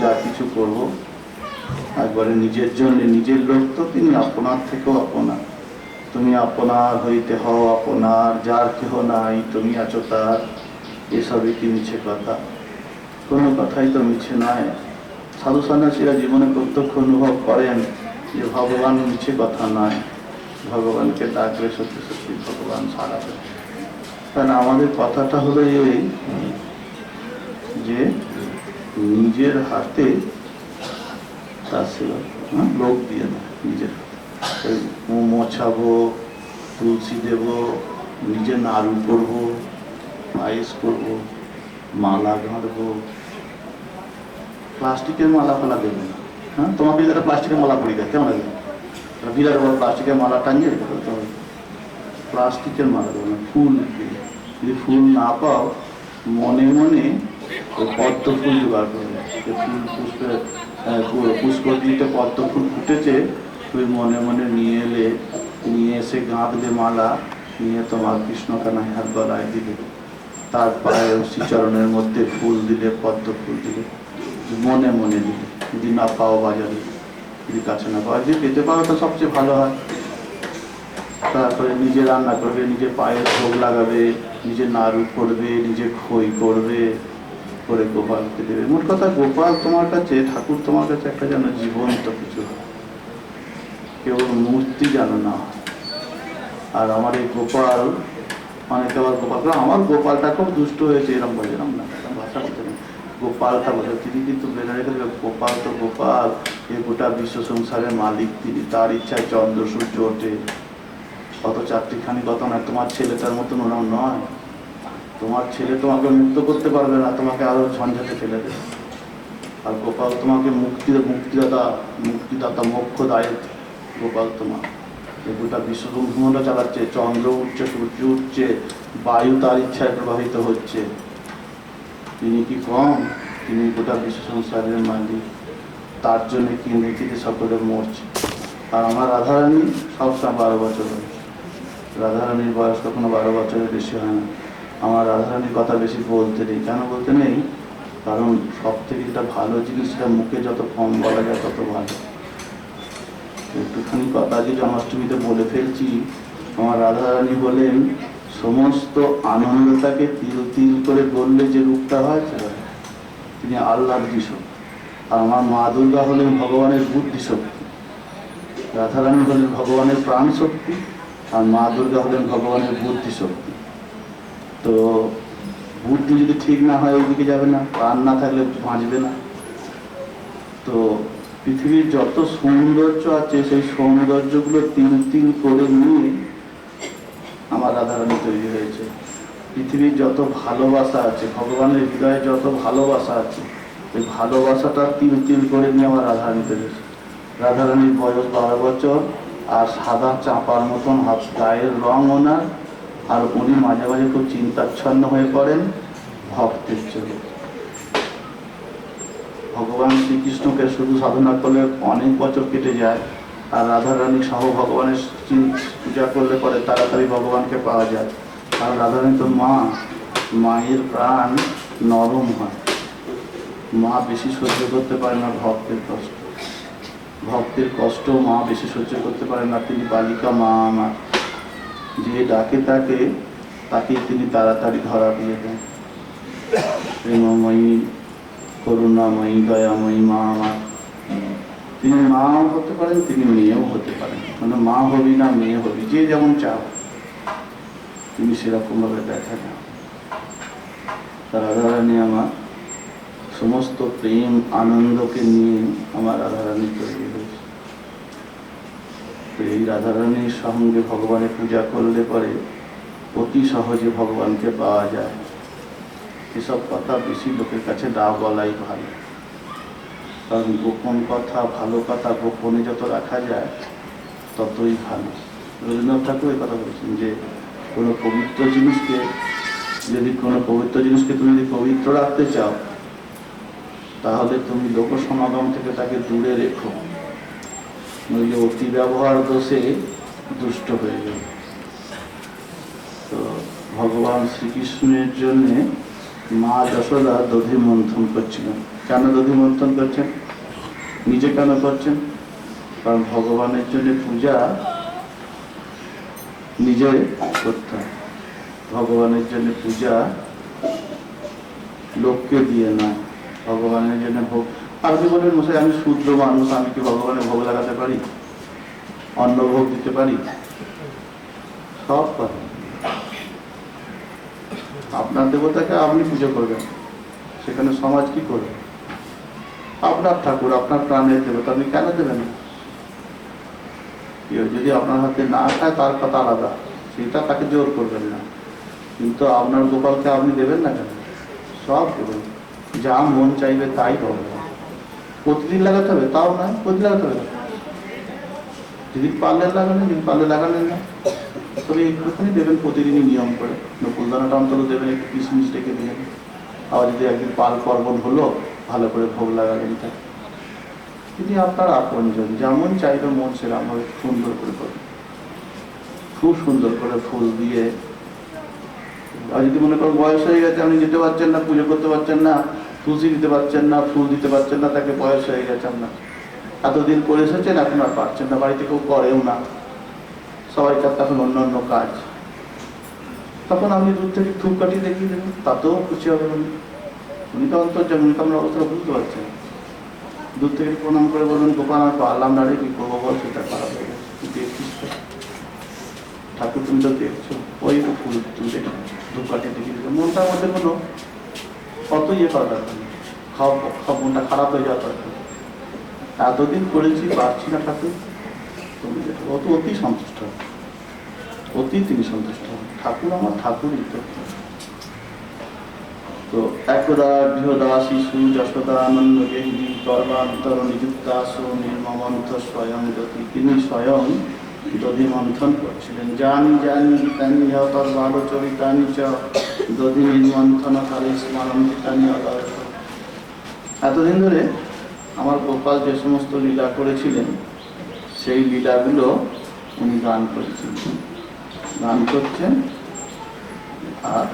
যা কিছু করব একবারে নিজের জন্য, নিজের লোক তো তিনি আপনার থেকেও আপনার। তুমি আপনার হইতে হও আপনার, যার কেহ নাই তুমি আছো তার। এসবই কি মিছে কথা? কোনো কথাই তো মিছে নয়। সাধু সন্ন্যাসীরা জীবনে প্রত্যক্ষ অনুভব করেন যে ভগবান মিছে কথা নয়, ভগবানকে ডাকলে সত্যি সত্যি ভগবান সাড়া দেয়। কারণ আমাদের কথাটা হলো এই যে নিজের হাতে তার সেবা, লোক দিয়ে দেয় নিজের হাতে। মোছাবো, তুলসী দেব, নিজে নাড়ু করবো, পায়েস করবো, মালা গাঁথবো। প্লাস্টিকের মালা ফেলা দেবে না। হ্যাঁ, তোমাকে যদি একটা প্লাস্টিকের মালা পড়ি দেয় কেমন লাগবে? বিরাট বড় প্লাস্টিকের মালা টাঙিয়ে প্লাস্টিকের মালা দেবে না, ফুল দিয়ে। যদি ফুল না পাও মনে মনে ওই পদ্ম ফুল জোগাড় করবে। ফুল পুষ্পদিতে পদ্ম ফুল ফুটেছে, তুমি মনে মনে নিয়ে এলে, নিয়ে এসে গাঁথলে মালা, নিয়ে তোমার কৃষ্ণকানায় হাত গলায় দিলে, তার পায়ে শ্রীচরণের মধ্যে ফুল দিলে, পদ্ম ফুল দিলে, মনে মনে দিলে। যদি না পাও বাজারে, যদি কাছে না পাও, যদি পেতে পারো তো সবচেয়ে ভালো হয়। তারপরে নিজে রান্না করবে, নিজে পায়ে ভোগ লাগাবে, নিজে নাড়ু করবে, নিজে খই করবে, করে গোপালকে দেবে। মোট কথা গোপাল তোমার কাছে, ঠাকুর তোমার কাছে একটা যেন জীবন্ত কিছু হয়, কেবল মূর্তি যেন না হয়। আর আমার এই গোপাল, অনেকে আবার গোপাল, আমার গোপালটা খুব দুষ্ট হয়েছে এরকম বলছিলাম না, ভাষা বলতে না, গোপালটা বলে। তিনি কিন্তু বেড়ে রেখে গোপাল তো গোপাল, এই গোটা বিশ্ব সংসারের মালিক তিনি, তার ইচ্ছায় চন্দ্র সূর্য ওঠে। অত চারটিখানি কথা নয়, তোমার ছেলেটার মতন ওরম নয়। তোমার ছেলে তোমাকে মুক্ত করতে পারবে না, তোমাকে আরো ঝঞ্ঝাটে ফেলে দেবে। আর গোপাল তোমাকে মুক্তিদাতা মোক্ষদায়ক গোপাল তোমার। গোটা বিশ্বব্রহ্মাণ্ড চালাচ্ছে, চন্দ্র উঠছে, সূর্য উঠছে, বায়ু তার ইচ্ছায় প্রবাহিত হচ্ছে। তিনি কি কম? তিনি গোটা বিশ্ব সংসারের মালিক। তার জন্য কি নীতিতে সকলে মরছে। আর আমার রাধারানী সবসময় 12 বছর বয়স। রাধারানীর বয়স কখনো 12 বছরের বেশি হয় না। আমার রাধারানীর কথা বেশি বলতে নেই। কেন বলতে নেই? কারণ সব থেকে যেটা ভালো জিনিস, সেটা মুখে যত কম বলা যায় তত ভালো। একটুখানি কথা যে জন্মাষ্টমীতে বলে ফেলছি। আমার রাধারানী বলেন, সমস্ত আনন্দটাকে তিল তিল করে গড়লে যে রূপটা হয় সেটা তিনি আহ্লাদ শক্তি। আর আমার মা দুর্গা হলেন ভগবানের বুদ্ধি শক্তি, রাধারানী হলেন ভগবানের প্রাণ শক্তি, আর মা দুর্গা হলেন ভগবানের বুদ্ধি শক্তি। তো বুদ্ধি যদি ঠিক না হয় ওইদিকে যাবে না, প্রাণ না থাকলে বাঁচবে না। তো পৃথিবীর যত সৌন্দর্য আছে সেই সৌন্দর্যগুলো তিল তিল করে নিয়ে আমার রাধারানী তৈরি হয়েছে। পৃথিবীর যত ভালোবাসা আছে, ভগবানের হৃদয়ে যত ভালোবাসা আছে, ওই ভালোবাসাটা তিল তিল করে নিয়ে আমার রাধারানী তৈরি হয়েছে। রাধারানীর বয়স 12 বছর, আর সাদা চাঁপার মতন হাত, গায়ের রং ওনার। আর উনি মাঝে মাঝে খুব চিন্তাচ্ছন্ন হয়ে পড়েন ভক্তের জন্য। ভগবান শ্রীকৃষ্ণকে শুধু সাধনা করলে অনেক বছর কেটে যায়, আর রাধারানী সহ ভগবানের পূজা করলে পরে তাড়াতাড়ি ভগবানকে পাওয়া যায়। আর রাধারানী তো মা, মায়ের প্রাণ নরম হয়। মা বেশি সহ্য করতে পারে না ভক্তের কষ্ট, ভক্তের কষ্ট মা বেশি সহ্য করতে পারে না। তিনি বালিকা মা আমার, যে ডাকে তাকে তিনি তাড়াতাড়ি ধরা দিয়ে দেন। প্রেমময়ী, করুণাময়ী, দয়াময়ী মা আমার। তিনি মাও হতে পারেন, তিনি মেয়েও হতে পারেন। মানে মা হবি না মেয়ে হবি, যে যেমন চাও, তিনি সেরকম ভাবে দেখা যান। রাধারানী আমার সমস্ত প্রেম আনন্দকে নিয়ে আমার রাধারানী তৈরি হয়েছে। এই রাধারানীর সঙ্গে ভগবানের পূজা করলে পরে অতি সহজে ভগবানকে পাওয়া যায়। এসব কথা বেশি লোকের কাছে না বলাই ভালো। কারণ গোপন কথা, ভালো কথা গোপনে যত রাখা যায় ততই ভালো। রবীন্দ্রনাথ ঠাকুর এই কথা বলেছেন যে কোনো পবিত্র জিনিসকে তুমি যদি পবিত্র রাখতে চাও, তাহলে তুমি লোক সমাগম থেকে তাকে দূরে রেখো, নইলে অতি ব্যবহার দোষে দুষ্ট হয়ে যাবে। তো ভগবান শ্রীকৃষ্ণের জন্যে মা যশোদা দধি মন্থন করছিলেন। কেন দধি মন্থন করছেন? নিজে কেন করছেন? কারণ ভগবানের জন্য পূজা নিজে করতে হয়। ভগবানের জন্য পূজা লোককে দিয়ে নয়, ভগবানের জন্য ভোগ। আপনি বলেন মশাই আমি শূদ্র মানুষ, আমি কি ভগবানের ভোগ লাগাতে পারি, অন্ন ভোগ দিতে পারি? সব পারি। আপনার দেবতাকে আপনি পুজো করবেন, সেখানে সমাজ কি করবে? আপনার ঠাকুর, আপনার প্রাণের দেবতা, আপনি কেন দেবেন? কেউ যদি আপনার হাতে না খায় তার কথা আলাদা, সেটা তাকে জোর করবেন না, কিন্তু আপনার গোপালকে আপনি দেবেন না কেন? সব দেবেন, যা মন চাইবে তাই হবে। প্রতিদিন লাগাতে হবে তাও নয়, প্রতিদিন লাগাতে হবে, যেদিন পারলেন লাগালেন, যেদিন পারলে লাগালেন না। তবে একটুখানি দেবেন প্রতিদিনই নিয়ম করে, নকুলদানাটা অন্তত দেবেন, একটু কিশমিশ রেখে দিলেন। আবার যদি একদিন পাল পার্বণ হলো, ভালো করে ভোগ লাগালেন। তাই তিনি আপনার আপনজন, যেমন চাইবে মন সেরকম ভাবে সুন্দর করে করবেন, খুব সুন্দর করে ফুল দিয়ে। আর যদি মনে করেন বয়স হয়ে গেছে, আপনি যেতে পারছেন না, পুজো করতে পারছেন না, তুলসী দিতে পারছেন না, ফুল দিতে পারছেন না, তাকে বয়স হয়ে গেছে, আপনার এতদিন করে এসেছেন, এখন আর পারছেন না, বাড়িতে কেউ করেও না, সবাই তার তখন অন্য অন্য কাজ, তখন আপনি দূর থেকে ধূপকাঠি দেখিয়ে দেবেন, তাতেও খুশি হবেন। উনি তো অন্তর্যামী, উনি তো আপনার অবস্থাটা বুঝতে পারছেন। দূর থেকে প্রণাম করে বলবেন, গোপাল আর পারলাম না রে, কি করবো বল, সেটা খারাপ হয়ে গেছে, তুই দেখছিস তো ঠাকুর, তুমি তো দেখছো, ওই ফুল তুলে ধূপকাঠি দেখিয়ে দেবে, মনটার মধ্যে কোনো কত ইয়ে করা দরকার নেই, সব মনটা খারাপ হয়ে যাওয়া দরকার। এতদিন করেছি, পারছি না ঠাকুর, তুমি অত অতি সন্তুষ্ট, অতি তিনি সন্তুষ্ট হন। ঠাকুর আমার ঠাকুরই তো। তো একদা গৃহদা শিশু যশোদানন্দ গেহিনী গর্বান্তর নিযুক্তাস নির্মমন্থ স্বয়ং জ্যোতি, তিনি স্বয়ং দধি মন্থন করছিলেন। জানি জানি তানি চরিতানি চ দধি নির্মন্থন কালে স্মরণিতানি অদর্শ। এতদিন ধরে আমার গোপাল যে সমস্ত লীলা করেছিলেন, সেই লীলাগুলো উনি গান করেছিলেন, গান করছেন আর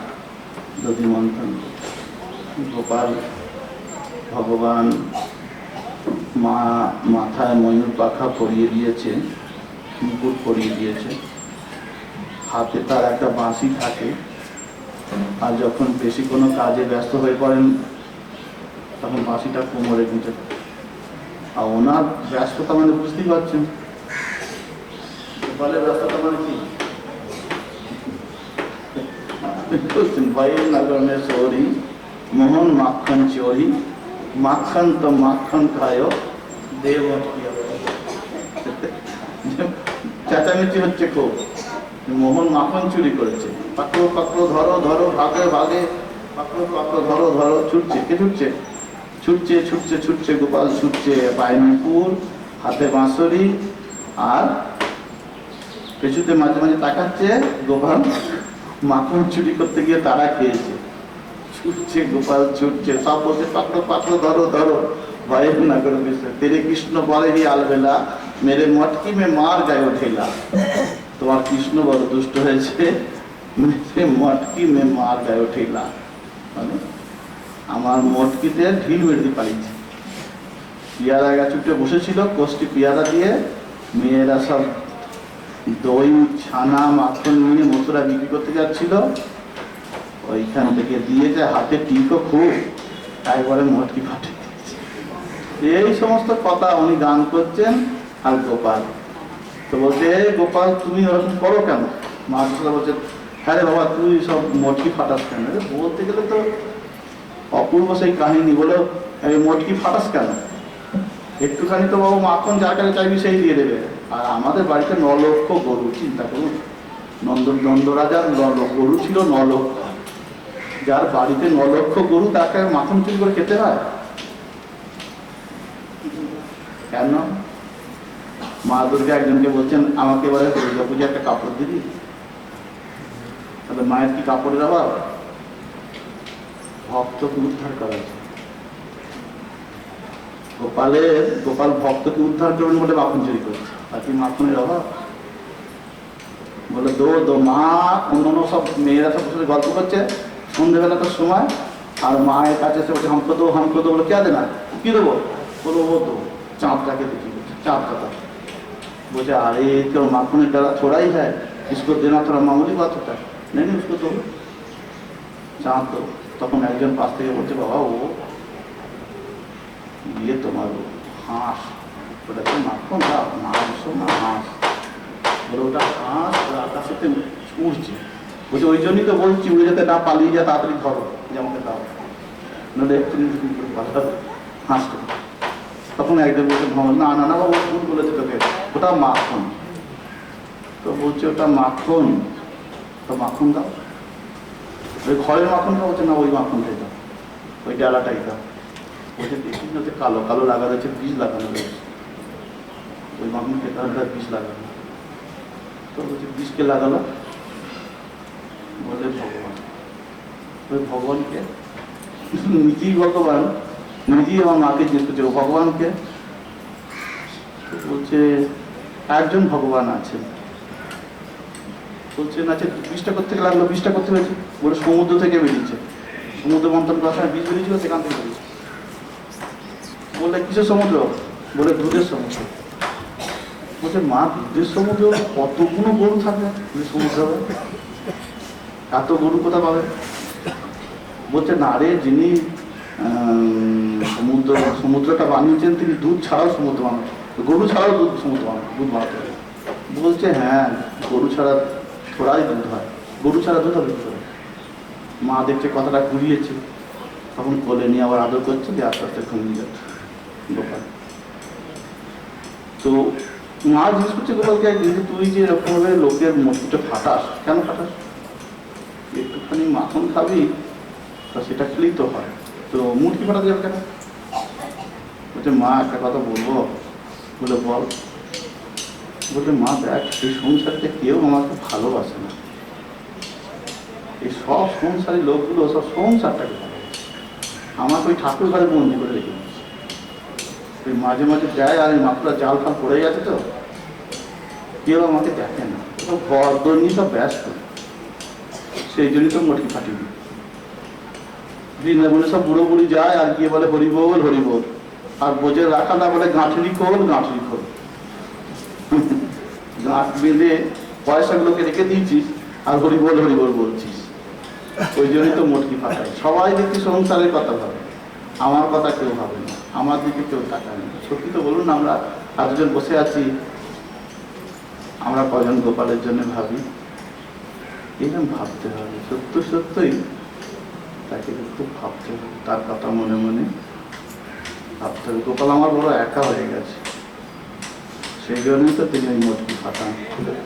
দধি মন্থন। গোপাল ভগবান মাথায় ময়ূর পাখা পরিয়ে দিয়েছে, মুকুট পরিয়ে দিয়েছে, হাতে তার একটা বাঁশি থাকে, আর যখন বেশি কোনো কাজে ব্যস্ত হয়ে পড়েন তখন বাঁশিটা কোমরে গুঁজে। আর ওনার ব্যস্ততা মানে বুঝতেই পারছেন, গোপালের ব্যস্ততা মানে কি? ভয়ের নগরে সৌরি মোহন মাখন চোরি, মাখন তো মাখন খায় দেব। চেঁচামেচি হচ্ছে খুব, মোহন মাখন চুরি করেছে, পাকড়ো পাকড়ো ধরো ধরো, ভাগে ভাগে, পাকড়ো পাকড়ো ধরো ধরো, ছুটছে, কে ছুটছে? ছুটছে ছুটছে ছুটছে, গোপাল ছুটছে, পায়ে নুপুর, হাতে বাঁশরি, আর পেছুতে মাঝে মাঝে তাকাচ্ছে, গোপাল মাখন চুরি করতে গিয়ে তারা খেয়েছে। ছুটছে গোপাল ছুটছে, সব বলছে পাকড়ো পাকড়ো ধরো ধরো, ভয়ের না করে বিষয় তেরে কৃষ্ণ বলে হি আলবেলা, মেরে মটকি মে মার গায়ে ওঠেলা। তোমার কৃষ্ণ বড় দুষ্ট হয়েছে, মেরে মটকি মে মার গায়ে ওঠেলা, মানে আমার মটকিতে ঢিল মেরে দিয়ে পালিয়েছে। পিয়ারা গাছ উঠে বসেছিল, কোষ্টি পিয়ারা দিয়ে মেয়েরা সব দই ছানা মাখন নিয়ে মথুরা বিক্রি করতে যাচ্ছিল, ওইখান থেকে দিয়েছে, হাতে টিকো খুব, একবারে মটকি ফাটে দিয়েছে। এই সমস্ত কথা উনি গান করছেন। আর গোপাল তো বলছে, গোপাল তুমি ওরকম করো কেন? মা বলছে, হ্যাঁ রে বাবা, তুই সব মটকি ফাটাস কেন? বলতে গেলে তো অপূর্ব সেই কাহিনী, বলে এই মটকি ফাটাস কেন? একটুখানি তো বাবু মাখন যার কাছে চাইবি সেই দিয়ে দেবে। আর আমাদের বাড়িতে 9 লক্ষ গরু, চিন্তা করুন, নন্দরাজার গরু ছিল 9 লক্ষ। যার বাড়িতে 9 লক্ষ গরু, তাকে মাখন চুরি করে খেতে হয় কেন? মা দুর্গা একজনকে বলছেন, আমাকে এবারে দুর্গা পূজা একটা কাপড় দিবি। তাহলে মায়ের কি কাপড়ের অভাব? ভক্তকে উদ্ধার করা আছে। গোপাল ভক্তকে উদ্ধার করবেন বলে মাখন চুরি করছে, আর কি মাখনের অভাব? বলে দো মা, অন্য সব মেয়েরা সব বসে গল্প করছে, সন্ধ্যেবেলাটার সময় আর মায়ের কাছে এসে বলছে হামকো দো বলে কে দেনা কি দেবো, বলো ও তো चाँदটাকে দেখি, चाँद का बोले अरे तो माखन डरा थोड़ा ही है, इसको देना थोड़ा मामूली बात होता है, नहीं उसको दो चाँद दो। তখন একজন পাশ থেকে বলছে বাবা ও দিয়ে তোমার হাঁস, ওটাকে মাখন দাও মাংস না হাঁস, বলে ওটা হাঁস আকাশেতে উড়ছে, বলছে ওই জন্যই তো বলছি উড়ে যেতে না পালিয়ে যা তাড়াতাড়ি ধরো যে আমাকে দাও, নইলে একটু হাঁসটা। তখন একজন বলছে না না না বাবা ভুল বলেছে তোকে, ওটা মাখন। তো বলছে ওটা মাখন, তো মাখন দাও, ওই ঘরের মাখনটা বলছে না ওই মাখনটাই দাও, ওই ডালাটাই দাও। বলছে দেখি হচ্ছে কালো কালো লাগা রয়েছে, বীজ লাগানো রয়েছে, ওই মাখন খেতে হবে তার বীজ লাগানো। তো বলছে বীজকে লাগালো, বলে ভগবান, ওই ভগবানকে নিজেই ভগবান, নিজেই আমার মাকে জিজ্ঞেস করছে ও ভগবানকে, বলছে একজন ভগবান আছে। বলছে না বীজটা করতে লাগলো, বীজটা করতে হয়েছে, বলে সমুদ্র থেকে বেরিয়েছে, সমুদ্র মন্থন করার সময় বীজ বেরিয়েছিল সেখান থেকে বেরিয়েছে। বললে কিসের সমুদ্র, বলে দুধের সমুদ্র। বলছে মা দুধের সমুদ্র কতগুলো গরু থাকবে সমুদ্র, এত গরু কোথা পাবে? বলছে না রে যিনি সমুদ্রটা বানিয়েছেন তিনি দুধ ছাড়াও সমুদ্র বানান, গরু ছাড়াও সমুদ্র দুধ বানাতে হবে। বলছে হ্যাঁ গরু ছাড়া থোড়াই দুধ হয়, গরু ছাড়া দুধ হবে। মা দেখছে কথাটা ঘুরিয়েছে, তখন কোলে নিয়ে আবার আদর করছে, দিয়ে আস্তে আস্তে ঘুমিয়ে যাচ্ছে গোপাল। তো মা জিজ্ঞেস করছে গোপালকে একদিন তুই যে এরকম ভাবে লোকের মূর্তিটা ফাটাস, কেন ফাটাস? একটুখানি মাখন খাবি তা সেটা খেলেই তো হয়, তো মূর্তি ফাটাতে যাবে কেন? বলছে মা একটা কথা বলবো, বলে বল। বলছে মা দেখ এই সংসারটা কেউ আমাকে ভালোবাসে না, এই সব সংসারী লোকগুলো সব সংসারটাকে ভালোবাসে, আমাকে ওই ঠাকুর ঘরে বন্দি করে রেখে দিচ্ছে, ওই মাঝে মাঝে যায় আর এই মাথাটা জাল ফাল পড়ে গেছে, তো কেউ আমাকে দেখে না, সব ঘর দর নিয়ে সব ব্যস্ত, সেই জন্যই তো মটকি ফাটিয়ে দিই। বৃন্দাবনে সব বুড়ো বুড়ি যায় আর গিয়ে বলে হরিবোল হরিবোল, আর বোঝে রাখা না বলে গাঁঠরি খোল গাঁঠরি খোল, গাঁঠ বেঁধে পয়সাগুলোকে রেখে দিয়েছিস আর হরিবোল হরিবোল বলছিস, ওই জন্যই তো মটকি ফাটায়। সবাই দেখি সংসারের কথা ভাবে, আমার কথা কেউ ভাবে না, আমার দিকে কেউ তাকায় না। সত্যি তো বলুন, আমরা এতজন বসে আছি, আমরা কজন গোপালের জন্য ভাবি? এরকম ভাবতে হবে, সত্য সত্যই তাকে খুব ভাবতে হবে, তার কথা মনে মনে ভাবতে হবে। গোপাল আমার বড় একা হয়ে গেছে, সেই জন্যই তো তিনি ওই মটকি ফাটান।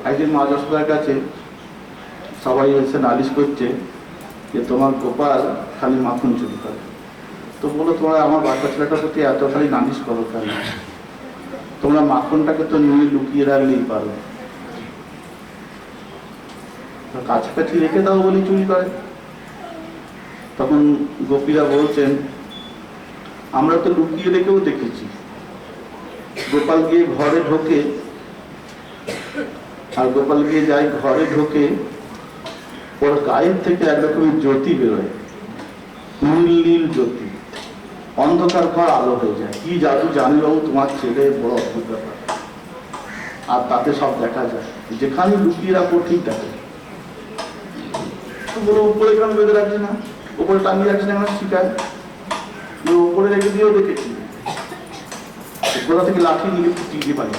একদিন মা যশোদার কাছে সবাই এসে নালিশ করছে যে তোমার গোপাল খালি মাখন চুরি করে। তো বলো তোমরা আমার বাচ্চা ছেলেটার প্রতি এত খালি নালিশ করো কেন? তোমরা মাখনটাকে তো নিয়ে লুকিয়ে রাখলেই পারো, কাছাকাছি রেখে দাও বলে চুরি করে। তখন গোপীরা বলছেন আমরা তো লুকিয়ে রেখেও দেখেছি, গোপাল গিয়ে ঘরে ঢোকে, আর গোপাল গিয়ে যায় ঘরে ঢোকে, ওর গায়ের থেকে একরকমের জ্যোতি বেরোয়, নীল নীল জ্যোতি, অন্ধকার ঘর আলো হয়ে যায়। কি জাদু জানি বাবু তোমার ছেলে, বড় অদ্ভুত ব্যাপার। আর তাতে সব দেখা যায়, যেখানে লুকিয়ে রাখবো ঠিক দেখে। বলো উপরে কেন বেঁধে রাখছি না, উপরে টাঙিয়ে রাখছি না, শিখায় উপরে রেখে দিয়েও দেখেছি, কোথা থেকে লাঠি নিয়ে টিকে পারি।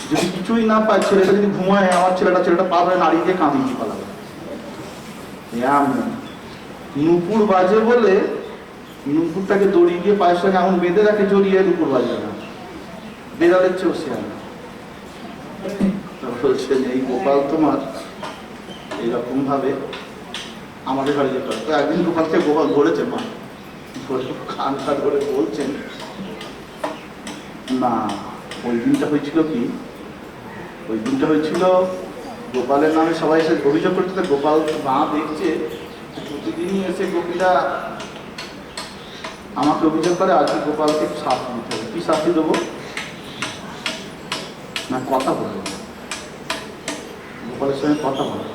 যদি কিছুই না পায়, ছেলেটা যদি ঘুমায়, আমার ছেলেটা পা ধরে নাড়িয়ে দিয়ে কাঁদিয়ে পালাবে। নুপুর বাজে বলে নুপুরটাকে দড়ি গিয়ে পায়ের সঙ্গে এমন বেঁধে রাখে জড়িয়ে, নুপুর বাজে না, বেড়ালের চেয়েও সে আনা। বলছেন এই গোপাল তোমার এইরকম ভাবে আমাদের ঘরে যেতে হবে। তো একদিন গোপালকে গোপাল ধরেছে মা, খানটা ধরে বলছেন না ওই দিনটা হয়েছিল কি, ওই দিনটা হয়েছিল গোপালের নামে সবাই এসে অভিযোগ করতে, গোপাল মা দেখছে প্রতিদিনই এসে গোপীরা আমাকে অভিযোগ করে আজকে গোপালকে শাস্তি দিতে হবে। কি শাস্তি দেবো না, কথা বলবো, গোপালের সঙ্গে কথা বলবো,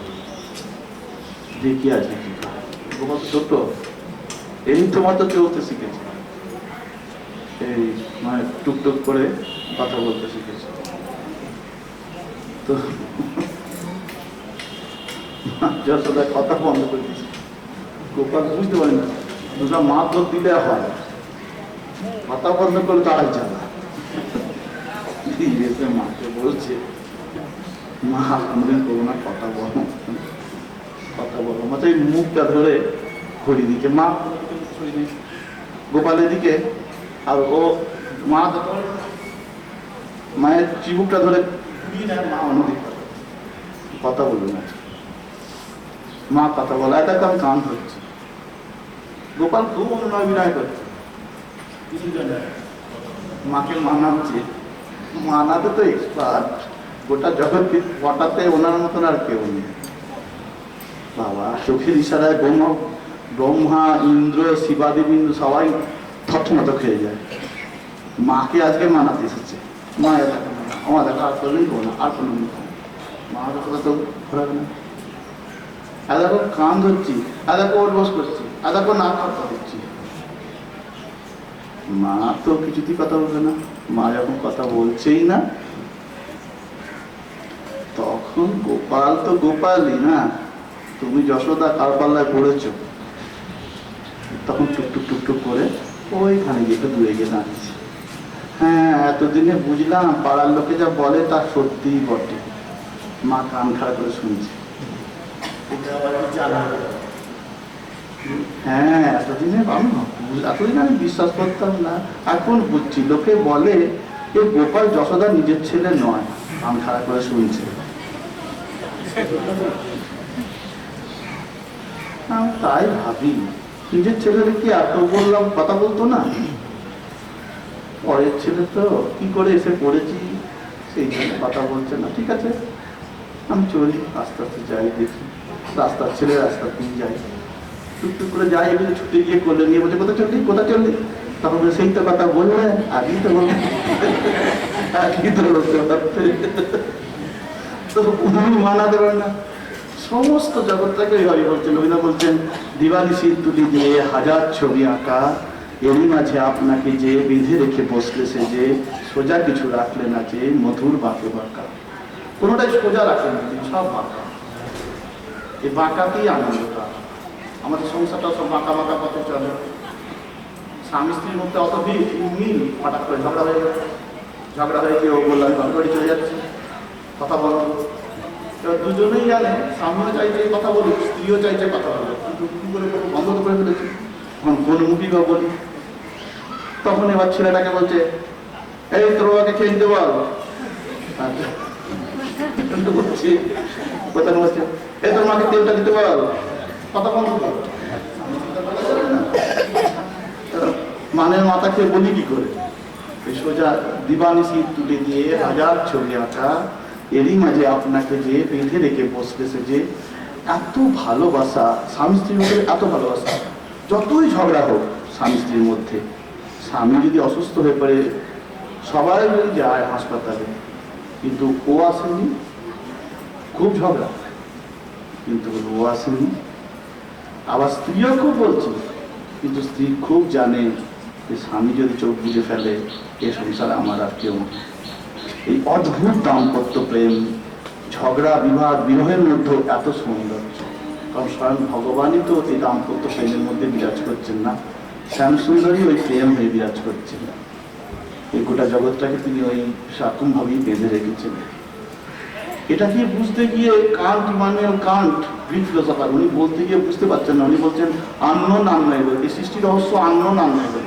দেখি আজকে কি করে। গোপাল ছোট, এই তোমার তো চলতে শিখেছে, এই মানে টুকটুক করে কথা বলতে শিখেছে। তো যশোদা কথা বন্ধ করে দিয়েছে। গোপাল বুঝতে পারে না, দুটা মা তো দিলে হয়, কথা বন্ধ করে তারাই জানা। মাকে বলছে, মা কোনদিন করবো না, কথা বলো, কথা বলো। মাত্র এই মুখটা ধরে ঘড়ি দিকে মা গোপালের দিকে, আর ও মা মায়ের চিবুকটা ধরে মা অন্যদিকে কথা বলবে না, মা কথা বলা, এটা কারণ কান হচ্ছে। গোপাল খুব অনুনয় বিনয় করছে, মাকে মানাচ্ছে, মানাতে তো এক্সপার্ট, গোটা জগৎ পটাতে ওনার মতন আর কেউ নেই। বাবা চোখের ইশারায় ব্রহ্মা ইন্দ্র শিবাদেবী সবাই থতমত খেয়ে যায়। মাকে আজকে মানাতে এসেছে, মা আমার দেখা আর করলেই করো না, আর কোনো মা কথা তো ঘোরাবে না। এদাকে কান ধরছি, এদাকে ওর বস করছি, এদাকে না কথা দিচ্ছি। মা তো কিছুতেই কথা বলবে না। মা যখন কথা বলছেই না, তখন গোপাল তো গোপালই না, তুমি যশোদা কার পাল্লায় পড়েছ। তখন টুকটুক টুকটুক করে ওইখানে গিয়ে একটু দূরে গিয়ে দাঁড়িয়েছে। হ্যাঁ, এতদিনে বুঝলাম পাড়ার লোকে যা বলে তা সত্যিই বটে। মা কান খাড়া করে শুনছে। হ্যাঁ, এতদিনে এতদিন আমি বিশ্বাস করতাম না, এখন বুঝছি। লোকে বলে যে গোপাল যশোদা নিজের ছেলে নয়, কান খাড়া করে শুনছে। আমি তাই ভাবি, নিজের ছেলের কি এত বললাম কথা বলতো না, পরের ছেলে তো কি করে এসে পড়েছি সেই জন্য কথা বলছে না। ঠিক আছে, আমি চলি, আস্তে আস্তে যাই, দেখি রাস্তার ছেলে রাস্তা দিয়ে যাই, টুকটুক করে যাই। এগুলো ছুটে গিয়ে করলে নিয়ে বলছে, কোথায় চললি কোথায় চললি, তখন সেই তো কথা বলবে, আগেই তো বলবে, আগেই তো বলতে পারবে। তো উনি মানাতে পারেন না, সমস্ত জগৎটাকে এইভাবে বলছেন। রবীন্দ্র বলছেন, দিবানিশির তুলি দিয়ে হাজার ছবি আঁকা, এরই মাঝে আপনাকে যে বেঁধে রেখে বসলে সে যে, সোজা কিছু রাখলেন না যে মধুর বাঁকে বাঁকা। কোনোটাই সোজা রাখলেন না, সব বাঁকা। এই বাঁকাতেই আনন্দটা। আমাদের সংসারটা সব বাঁকা বাঁকা পথে চলে। স্বামী স্ত্রীর মধ্যে অত মিল, হঠাৎ করে ঝগড়া হয়ে গেছে, ঝগড়া হয়েছে, ও বললাম বাড়ি চলে যাচ্ছে, কথা বলো। এবার দুজনেই জানে, স্বামীও চাইছে কথা বলুক, স্ত্রীও চাইছে কথা বলুক, কিন্তু কি করে বন্ধ করে ফেলেছে, তখন কোন মুখী বা বলি। তখন এবার ছেলেটাকে বলছে, এই তোর বাবাকে খেয়ে দিতে বল। বলছি কোথায় বলছে, এই তোর মাকে তেলটা দিতে বল, কথা বন্ধ কর। মানের মাথাকে বলি কি করে, সোজা দিবানিশি তুলে দিয়ে হাজার ছবি আঁকা, এরই মাঝে আপনাকে যে বেঁধে রেখে বসতেছে যে। এত ভালোবাসা স্বামী স্ত্রীর মধ্যে, এত ভালোবাসা। যতই ঝগড়া হোক স্বামী স্ত্রীর মধ্যে, স্বামী যদি অসুস্থ হয়ে পড়ে সবাই যদি যায় হাসপাতালে, কিন্তু ও আসেনি, খুব ঝগড়া, কিন্তু ও আসেনি। আবার স্ত্রীও খুব বলছে, কিন্তু স্ত্রী খুব জানে যে স্বামী যদি চোখ বুঝে ফেলে, এ সংসারে আমার আর কেউ নেই। এই অদ্ভুত দাম্পত্য প্রেম, ঝগড়া বিবাদ বিরহের মধ্যে এত সৌন্দর্য, কারণ স্বয়ং ভগবানই তো এই দাম্পত্য প্রেমের মধ্যে বিরাজ করছেন না, শ্যাম সুন্দরী ওই প্রেম হয়ে বিরাজ করছেন। এই গোটা জগৎটাকে তিনি ওই সাকুম ভাবেই বেঁধে রেখেছেন। এটা কি বুঝতে গিয়ে Kant, Immanuel Kant, Greek philosopher, উনি বলতে গিয়ে বুঝতে পারছেন না। উনি বলছেন আননোন আননোয়েবল, এই সৃষ্টি রহস্য আননোন আননোয়েবল।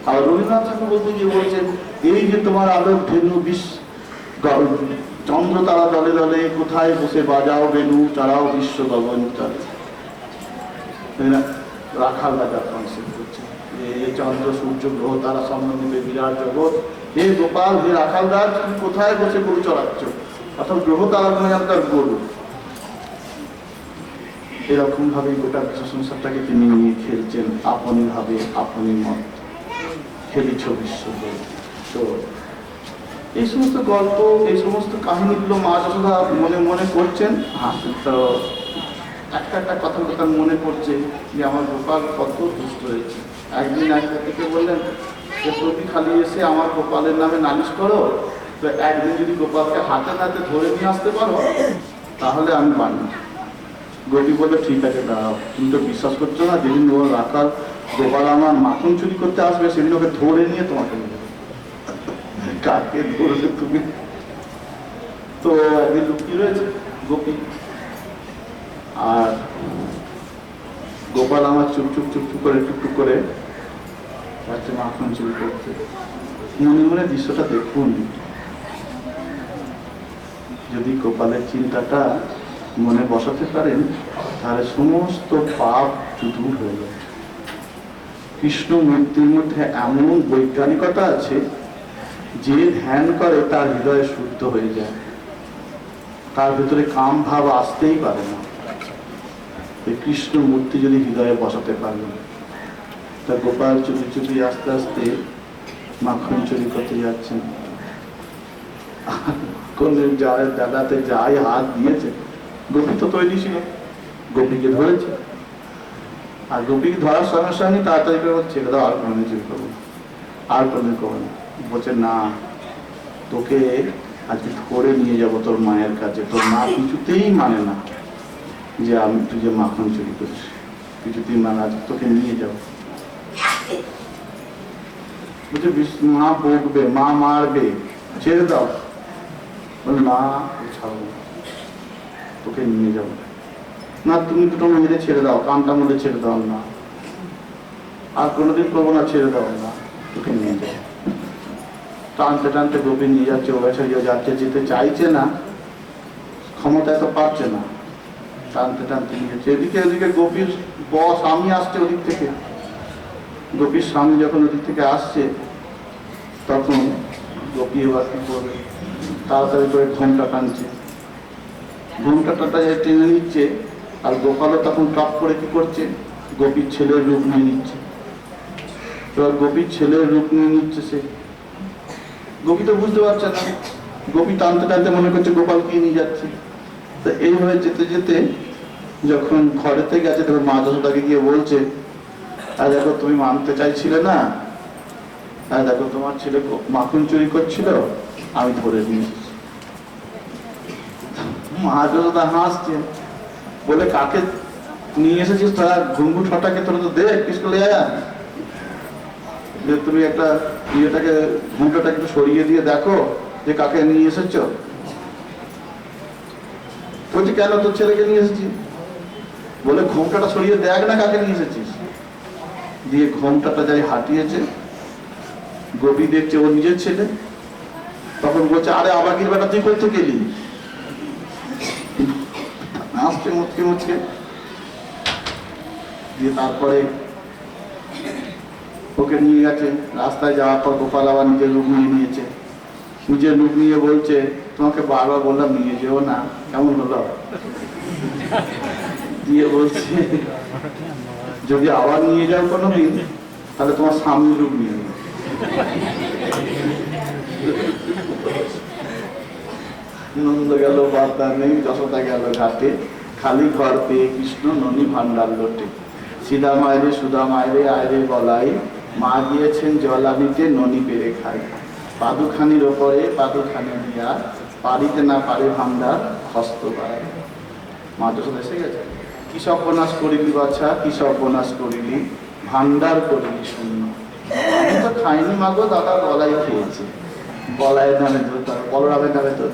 আর রবীন্দ্রনাথ ঠাকুর বলতে গিয়ে বলছেন, এই যে তোমার আলোক ধেনু চন্দ্র তারা দলে দলে, কোথায় বসে বাজাও বেনু, চড়াও বিশ্ব গগন চলে। রাখাল রাজা কনসেপ্ট করছে, চন্দ্র সূর্য গ্রহ তারা সম্বন্ধে বিরাট জগৎ। হে গোপাল, হে রাখাল রাজ, তুমি কোথায় বসে গরু চড়াচ্ছ, অর্থাৎ গ্রহ তারা নয় আপনার গরু। এরকম ভাবে গোটা বিশ্ব সংসারটাকে তিনি নিয়ে খেলছেন, আপনি ভাবে আপনি মত খেলিছ বিশ্ব। তো এই সমস্ত গল্প, এই সমস্ত কাহিনীগুলো মা যশোদা মনে মনে করছেন। তো একটা একটা কথা তার মনে পড়ছে যে আমার গোপাল কত দুষ্ট হয়েছে। একদিন এক থেকে বললেন যে প্রতি খালি এসে আমার গোপালের নামে নালিশ করো, তো একদিন যদি গোপালকে হাতে হাতে ধরে নিয়ে আসতে পারো তাহলে আমি মানি। গোপী বললো ঠিক আছে দাঁড়াও, তুমি তো বিশ্বাস করছো না, যেদিন ওর রাখাল গোপাল আমার মাখন চুরি করতে আসবে সেদিন ওকে ধরে নিয়ে তোমাকে নিয়ে যাবে। কাকে ধরবে তুমি? তো একদিন লুকিয়ে রয়েছে গোপী, আর গোপাল আমার চুপচুপ চুপচুপ করে টুকটুক করে যাচ্ছে মাখন চুরি করতে। মনে মনে দৃশ্যটা দেখুন, যদি গোপালের চিন্তাটা মনে বসাতে পারেন তাহলে সমস্ত পাপ দূর হয়ে যাবে। কৃষ্ণ মূর্তির মধ্যে এমন বৈজ্ঞানিকতা আছে, যে ধ্যান করে তার হৃদয়ে শুদ্ধ হয়ে যায়, তার ভিতরে কাম ভাব আসতেই পারে না। কৃষ্ণ মূর্তি যদি হৃদয়ে বসাতে পারলেন, তা গোপাল চুপি চুপি আস্তে আস্তে মাখন চুরি করতে যাচ্ছেন। দাদাতে যাই হাত দিয়েছে, গোপী তো তৈরি ছিল, গোপীকে ধরেছে, আর গোপীকে ধরার সঙ্গে সঙ্গে তাড়াতাড়ি করে ছেড়ে দাও, আর কোনোদিন চুরি করবো না, আর কোনোদিন করবো না। বলছে না, তোকে আজকে ধরে নিয়ে যাবো তোর মায়ের কাছে। তোর মা কিছুতেই মানে না যে আমি তুই যে মাখন চুরি করিস, কিছুতেই মানে, আজকে তোকে নিয়ে যাবো। বলছে মা বকবে, মা মারবে, ছেড়ে দাও। বলে না ছাড়বো, তোকে নিয়ে যাবো। না তুমি দুটো মেয়েরে ছেড়ে দাও, কানটা মধ্যে ছেড়ে দাও না, আর কোনোদিন করবো না, ছেড়ে দাও না, তোকে নিয়ে যাবো। টানতে টানতে গোপী নিয়ে যাচ্ছে, ও বেচারিও যাচ্ছে, যেতে চাইছে না, ক্ষমতায় তো পারছে না, টানতে টানতে নিয়ে যাচ্ছে। এদিকে এদিকে গোপীর স্বামী আসছে ওদিক থেকে। গোপীর স্বামী যখন ওদিক থেকে আসছে, তখন গোপী এবার কি করবে, তাড়াতাড়ি করে ঘোমটা টানছে, ঘোমটাটা টেনে নিচ্ছে, আর গোপালও তখন টপ করে কি করছে, গোপীর ছেলের রূপ নিয়ে নিচ্ছে। এবার গোপীর ছেলের রূপ নিয়ে নিচ্ছে সে। গোপী তো বুঝতে পারছে না, গোপী টানতে টানতে মনে করছে গোপালকে নিয়ে যাচ্ছে। তো এইভাবে যেতে যেতে যখন ঘরেতে গেছে, তখন মা যশোদাকে গিয়ে বলছে, আর দেখো তুমি মানতে চাইছিলে না, আর দেখো তোমার ছেলে মাখন চুরি করছিল, আমি ধরে নিয়েছি। মা যশোদা হাসছে, বলে কাকে নিয়ে এসেছিস তোরা, ঘুঙ্গু ছটাকে তোরা তো দেখ কৃষ্ণ লে আয়া, যে তুমি একটা ইয়েটাকে ঘুমটাকে একটু সরিয়ে দিয়ে দেখো যে কাকে নিয়ে এসেছ। বলছি কেন, তোর ছেলেকে নিয়ে এসেছি। বলে ঘোমটাটা সরিয়ে দেখ না কাকে নিয়ে এসেছিস। দিয়ে ঘোমটাটা যাই হাঁটিয়েছে, গোপী দেখছে ও নিজের ছেলে। তখন বলছে আরে আবাকির বেটা তুই করতে গেলি, আসছে মুচকে মুচকে। দিয়ে তারপরে ওকে নিয়ে গেছে, রাস্তায় যাওয়ার পর গোপাল আবার নিজের রূপ নিয়ে নিয়েছে। নিজের রূপ নিয়ে বলছে তোমাকে বারবার বললাম নিয়ে যেও না, কেমন হলো। দিয়ে বলছে যদি আবার নিয়ে যাও কোনোদিন, তাহলে তোমার স্বামীর রূপ নিয়ে নেবে। নন্দ গেল বার্তা নেই, যশোদা গেল ঘাটে, খালি ঘর পেয়ে কৃষ্ণ ননী ভান্ডার লোটে। সিধা মায়েরে সুধা মায়েরে আয়রে বলাই, মা দিয়েছেন জল আনিতে ননী পেরে খাই। পাদুখানির ওপরে পাদুখানি দিয়া, পারিতে না পারে ভান্ডার হস্ত পায়। মা যশোদা এসে গেছে, কি সর্বনাশ করিলি বাছা, কি সর্বনাশ করিলি, ভান্ডার করিলি শূন্য। আমি তো খাইনি মাগো দাদা, গলাই খেয়েছি। গলায় নামে বলরামের নামে তো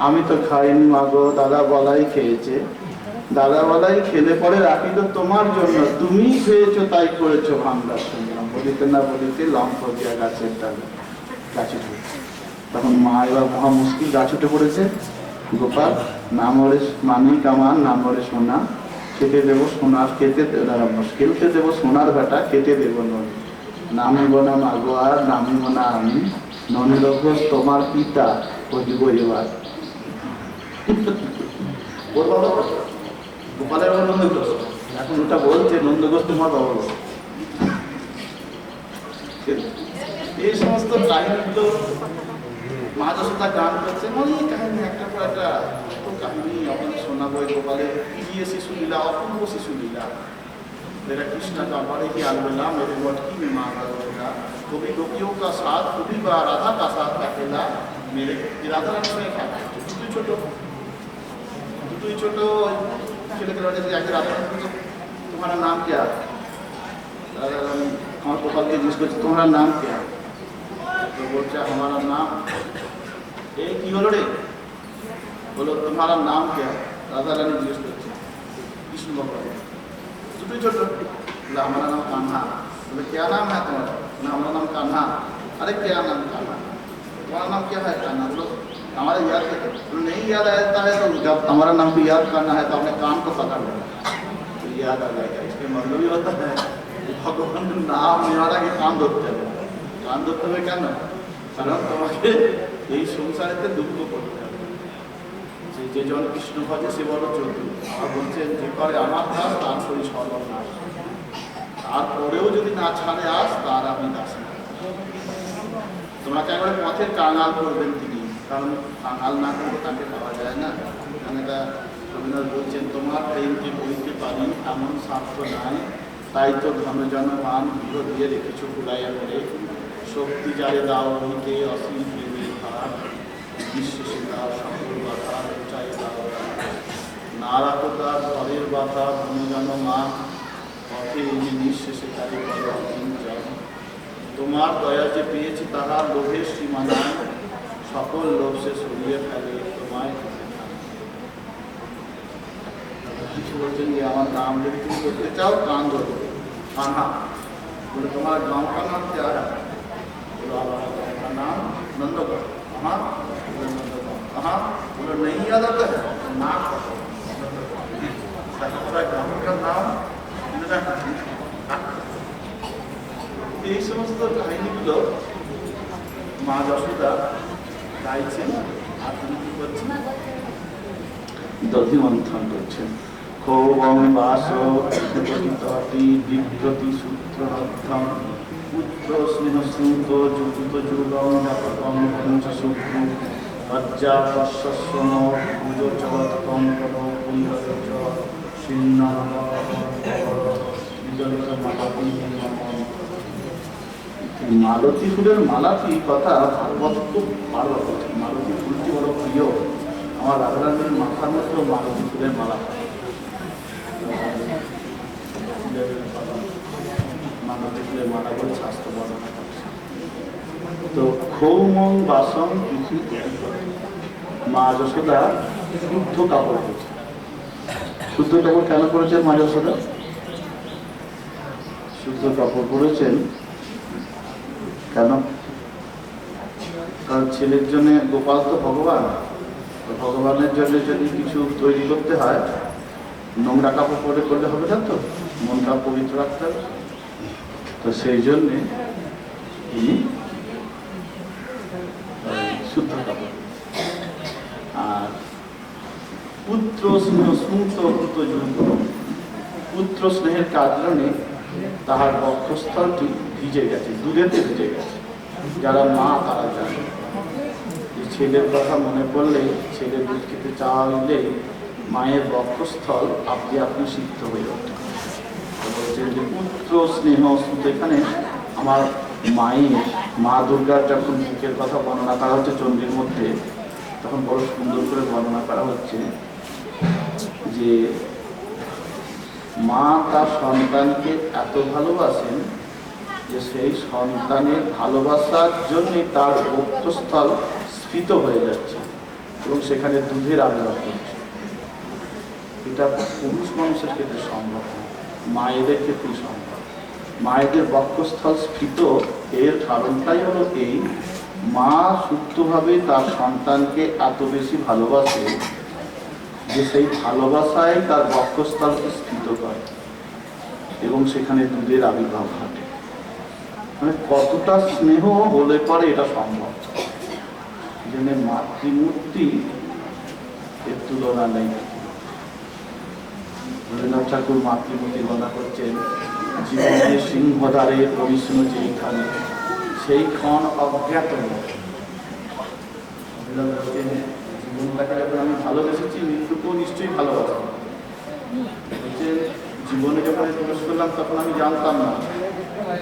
আমি তো খাইনি মাগো দাদা, বলাই খেয়েছে। দাদা বলাই খেলে পরে রাখি তো তোমার জন্য, তুমি খেয়েছো তাই করেছো ভান্ডার শূন্য। বলিতে না বলিতে লম্ফ দিয়া গাছের ডালে গাছে ঢুকছে। তখন মা এবার মহা মুশকিল, গাছ উঠে পড়েছে। গোপাল নামরে মানিক আমার, নামরে সোনা, খেতে দেবো সোনার, খেলতে দেবো সোনার বেটা, খেতে দেবো নদী। নামিব না মাগো আর নামিব না আমি, ননীর ঘোষ তোমার পিতা কহিব এবার। গোপালের নন্দ ঘোষ, এখন ওটা বলছে নন্দ ঘোষ তোমার বাবা। এই সমস্ত কাহিনীগুলো মা যশোদা গান করছে, অনেক কাহিনী, একটা পর একটা কাহিনী আপনাদের শোনাবো গোপালের প্রিয় শিশুলীলা, অপূর্ব শিশুলীলা। मेरा कृष्ण का बड़े ही अलबेला, मेरे मटकी में मार रहेगा, कभी गोपियों का साथ, कभी राधा का साथ अकेला, मेरे राधा रानी में क्या দুটোই ছোট ছেলে খেলা जाके राधा रानी पूछे तुम्हारा नाम क्या? राधा रानी हमारे गोपाल के जिसको तुम्हारा नाम क्या? तो बोलते हमारा नाम एक ही बोलो रे, बोलो तुम्हारा नाम क्या? राधा रानी जिज्ञेस करছে कृष्ण भगवान দুটোই ছোট। बोला हमारा नाम कान्हा। बोले क्या नाम है तुम्हारा? ना हमारा नाम कान्हा। अरे क्या नाम कान्हा? तुम्हारा नाम क्या है? कान्हा। बोलो हमारा याद है। बोलो नहीं याद आता है तो जब हमारा नाम भी याद करना है तो अपने कान को पकड़ लो तो याद आ जाएगा। इसके मतलब भी होता है भगवान नाम নেওয়ার আগে কান ধরতে হবে। কান ধরতে হবে কেন? কারণ তোমাকে এই সংসারেতে দুঃখ করতে হবে। যে জন কৃষ্ণ ভজে সে বড় চতুর। আর বলছেন যে করে আমার দাস তার শরীর সর্বনাশ, তারপরেও যদি না ছাড়ে আস তার আমি দাস। তোমাকে একবারে পথের কাঙাল করবেন তিনি, কারণ কাঙাল না করলে তাকে পাওয়া যায় না। এটা রবীন্দ্রনাথ বলছেন তোমার প্রেমকে বইতে পারি এমন স্বার্থ নাই, তাই তো ধনজন মান গৃহ দিয়ে রেখেছো কুলাইয়া করে, শক্তি যারে দাও হইতে অসীম প্রেমের ভার, বিশ্বাসে দাও সকল বাধা চাই দাও, না রাখো তার ঘরের বাধা ধনজন মান, পথে এনে নিঃশেষে তারে তোমার দয়া যে পেয়েছি তাহার লোভের সীমা নাই, সকল লোভ সে সরিয়ে ফেলে তোমায়। কিছু বলছেন যে আমার नाम যদি তুমি করতে চাও कान धरो कान्हा। बोले तुम्हारा गाँव का नाम क्या है? बोलो हमारा गाँव का नाम नंदगांव। कहाँ? नंदगांव। कहाँ? बोलो नहीं याद आता है ना हमारा गाँव का नाम এই সমস্ত কাহিনীগুলো মা যশোদা গাইছেন আর তিনি কি করছেন? দধি মন্থন করছেন। ক্ষোভং বাস তটি বিভ্রতি সূত্রবদ্ধম পুত্র স্নেহ শ্রুত যুত যুগম জাতকম পঞ্চ সূত্র লজ্জা প্রশস্বম ভুজ চলতকম কর কুণ্ডচ ছিন্ন বিজলিত মালাতি। মালতী ফুলের মালাটি কথা ভাগবত খুব ভালো। মালতী ফুলটি বড় প্রিয় আমার রাধারানীর মাথার মতো মালতী ফুলের মালা। মালতী ফুলের মালা বলে শাস্ত্র বর্ণনা করছে। তো ক্ষৌমং বাসন পৃথিবী তৈরি করে মা যশোদা শুদ্ধ কাপড় করেছে। শুদ্ধ কাপড় কেন করেছেন মা যশোদা? শুদ্ধ কাপড় পরেছেন কেন? কারণ ছেলের জন্য গোপাল তো ভগবান, ভগবানের জন্য যদি কিছু তৈরি করতে হয় নোংরা কাপড় পরে করলে হবে না, তো মনটা পবিত্র রাখতে হবে। তো সেই জন্যে শুদ্ধ কাপড়। আর পুত্র স্নেহ স্মৃত পুত্র স্নেহের কারণে তাহার বক্ষস্থলটি ভিজে গেছে, দুধেতে ভিজে গেছে। যারা মা তারা জানে যে ছেলের কথা মনে পড়লে, ছেলে দুধ খেতে চাইলে মায়ের বক্ষস্থল আপনি আপনি সিদ্ধ হয়ে ওঠে। বলছেন যে পুত্র স্নেহ স্মৃত। এখানে আমার মায়ের মা দুর্গার যখন মুখের কথা বর্ণনা করা হচ্ছে চণ্ডীর মধ্যে, তখন বড় সুন্দর করে বর্ণনা করা হচ্ছে যে মা তার সন্তানকে এত ভালোবাসেন যে সেই সন্তানের ভালোবাসার জন্যে তার বক্ষস্থল স্ফীত হয়ে যাচ্ছে এবং সেখানে দুধের আবির্ভাব করছে। এটা পুরুষ মানুষের ক্ষেত্রে সম্ভব, মায়েদের ক্ষেত্রে সম্ভব। মায়েদের বক্ষস্থল স্ফীত এর কারণটাই হলো এই, মা সুপ্তভাবে তার সন্তানকে এত বেশি ভালোবাসে যে সেই ভালোবাসায় তার বক্ষস্থলকে স্ফীত করে এবং সেখানে দুধের আবির্ভাব ঘটে। মানে কতটা স্নেহ হলে পরে এটা সম্ভব। যেন মাতৃমূর্তি এর তুলনা নেই। রবীন্দ্রনাথ ঠাকুর মাতৃমূর্তি গণনা করছেন, জীবনের সিংহদ্বারে পরিষ্ণ যেইখানে সেই ক্ষণ অজ্ঞাত। জীবনটাকে যখন আমি ভালোবেসেছি, মৃত্যুকেও নিশ্চয়ই ভালোবাসি। হচ্ছে জীবনে যখন প্রবেশ করলাম তখন আমি জানতাম না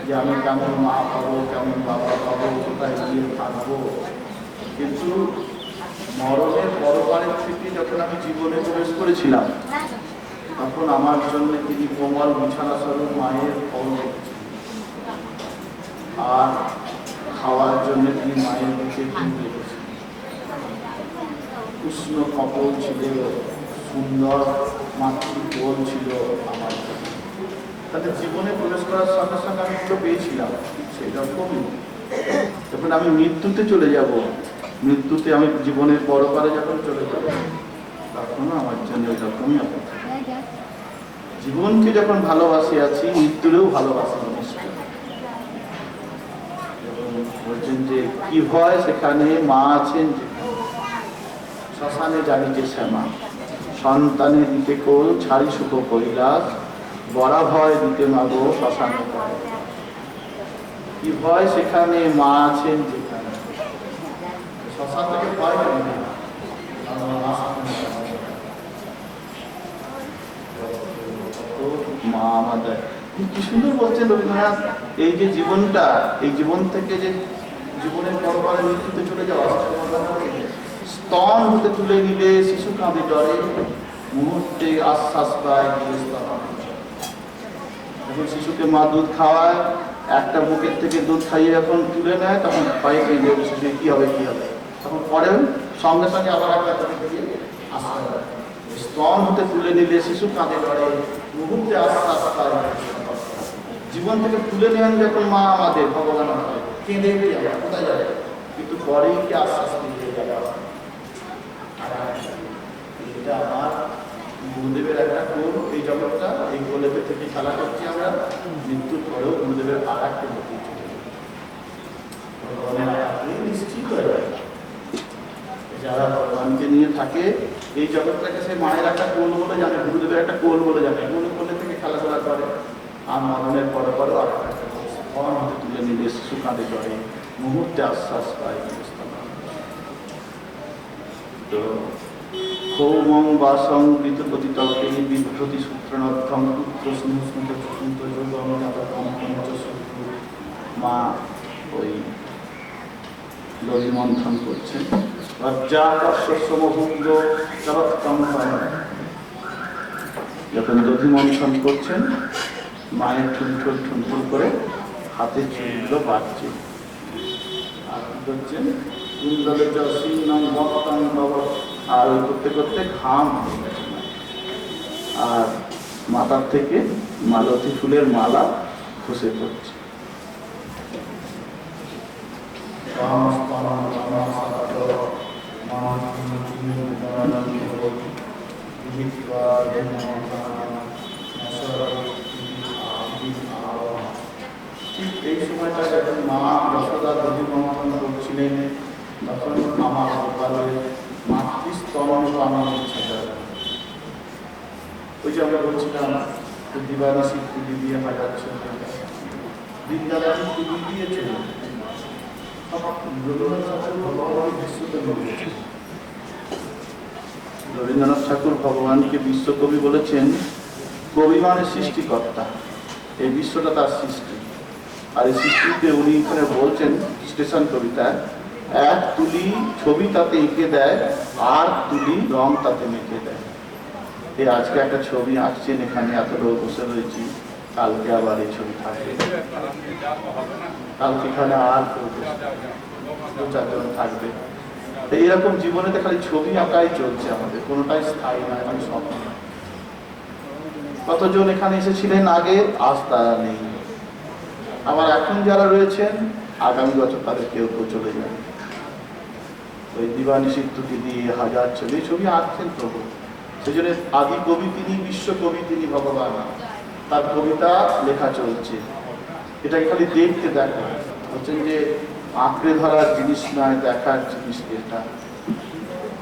যে আমি কেমন মা পাবো, কেমন বাবা পাবো, কোথায় গিয়ে থাকবো। কিন্তু মরণের পরপারের থেকে যখন আমি জীবনে প্রবেশ করেছিলাম তখন আমার জন্য তিনি কোমল বিছানা স্বরূপ মায়ের ফল আর খাওয়ার জন্য তিনি মায়ের মুখে দুধ রেখেছেন। উষ্ণ কপল ছিল, সুন্দর মাতৃকোল ছিল আমার জন্য। তাদের জীবনে প্রবেশ করার সঙ্গে সঙ্গে আমি তো পেয়েছিলাম সেইরকমই। যখন আমি মৃত্যুতে চলে যাব, মৃত্যুতে আমি জীবনের পরপারে যখন চলে যাব, তখনও আমার জন্য ওইরকমই অপেক্ষা। জীবনকে যখন ভালোবাসি আছি, মৃত্যুরেও ভালোবাসি নিশ্চয়। বলছেন যে কি ভয় সেখানে মা আছেন, শ্মশানে জানি যে শ্যামা, সন্তানে দিতে কোল ছাড়ি সুখ কৈলাস, বড়া ভয় দিতে মাগো শ্মশানে। কি ভয় সেখানে মা আছেন যেখানে। শ্মশান থেকে ভয় পাই না, মা আমাদের কি সুন্দর বলছেন রবীন্দ্রনাথ। এই যে জীবনটা, এই জীবন থেকে যে জীবনের পরপারে মৃত্যুতে চলে যাওয়া, স্তন হতে তুলে নিলে শিশু কাঁদে ডরে, মুহূর্তে আশ্বাস পায় যখন শিশুকে মা দুধ খাওয়ায়, একটা বুকের থেকে দুধ খাইয়ে যখন তুলে নেয় তখন ভয়ে পেয়ে যাবে শিশু কি হবে কি হবে। তখন পরেও সঙ্গে সঙ্গে আবার একটা স্তন হতে তুলে নিলে শিশু কাঁদে ডরে, মুহূর্তে আশ্বাস পায়। জীবন থেকে তুলে নেন যখন মা আমাদের ভগবান কেঁদে কোথায় যাবে, কিন্তু পরেই কি আশ্বাস দিয়ে যাবে। এটা আমার গুরুদেবের একটা কোল, এই জগৎটা এই কোলেতে থেকে খেলা করছি আমরা। মৃত্যুর পরেও গুরুদেবের আর একটা গতি নিশ্চিত হয়ে যায়। যারা ভগবানকে নিয়ে থাকে এই জগৎটাকে সে মায়ের একটা কোল বলে জানে, গুরুদেবের একটা কোল বলে জানে। কোলে থেকে খেলাধুলা করে। আর মরণের পরে পরেও আর একটা হাতে তুলে নিলে শিশু কাঁদে করে, মুহূর্তে আশ্বাস পায়। তো কৌমং বাসং কৃতপতিতল্পে বিভ্রতি সূত্রনদ্ধং পুত্র স্নুস্মিত চতুন্ত যোগম জাতকম পঞ্চসূত্র। মা ওই দধি মন্থন করছেন। যখন দধি মন্থন করছেন, মায়ের ঠুনঠুল ঠুনঠুল করে হাতে চুলগুলো বাড়ছে। আর কি করছেন, আর ওই করতে করতে ঘাম হয়ে গেছে। আর মাথার থেকে মালতী ফুলের মালা খসে পড়ছে। ঠিক এই সময়টা যখন মা যশোদা দধি মন্থন করছিলেন, তখন আমার গোপালের মাতৃস্তন পাওয়ার ইচ্ছা করে। ওই যে আমরা বলছিলাম দিবানিশি তুলি দিয়ে হাজাচ্ছে, বৃন্দাবন তুলি দিয়েছিল। রবীন্দ্রনাথ ঠাকুর ভগবানকে বিশ্বকবি বলেছেন, কবি মানে সৃষ্টিকর্তা, এই বিশ্বটা তার সৃষ্টি। আর এই সৃষ্টিতে উনি এখানে বলছেন স্টেশন কবিতায়, এক তুলি ছবি তাতে এঁকে দেয়, আর তুলি রং তাতে মেখে দেয়। এই আজকে একটা ছবি আঁকছেন, এখানে এত লোক বসে রয়েছি, কালকে আবার এই ছবি থাকবে, কালকে এখানে আর দু চারজন থাকবে। এইরকম জীবনেতে খালি ছবি আঁকাই চলছে আমাদের, কোনোটাই স্থায়ী নয়, মানে স্বপ্ন। কতজন এখানে এসেছিলেন আগে, আজ তারা নেই। আবার এখন যারা রয়েছেন, আগামী বছর তাদের কেউ কেউ চলে যাবে। ওই দিবানিশি তুলি দিয়ে হাজার ছবি আঁকছেন প্রভু। সেই জন্য আদি কবি তিনি, বিশ্বকবি তিনি ভগবান। তার কবিতা লেখা চলছে। এটাকে খালি দেখতে দেখা হচ্ছেন যে আঁকড়ে ধরার জিনিস নয়, দেখার জিনিস এটা।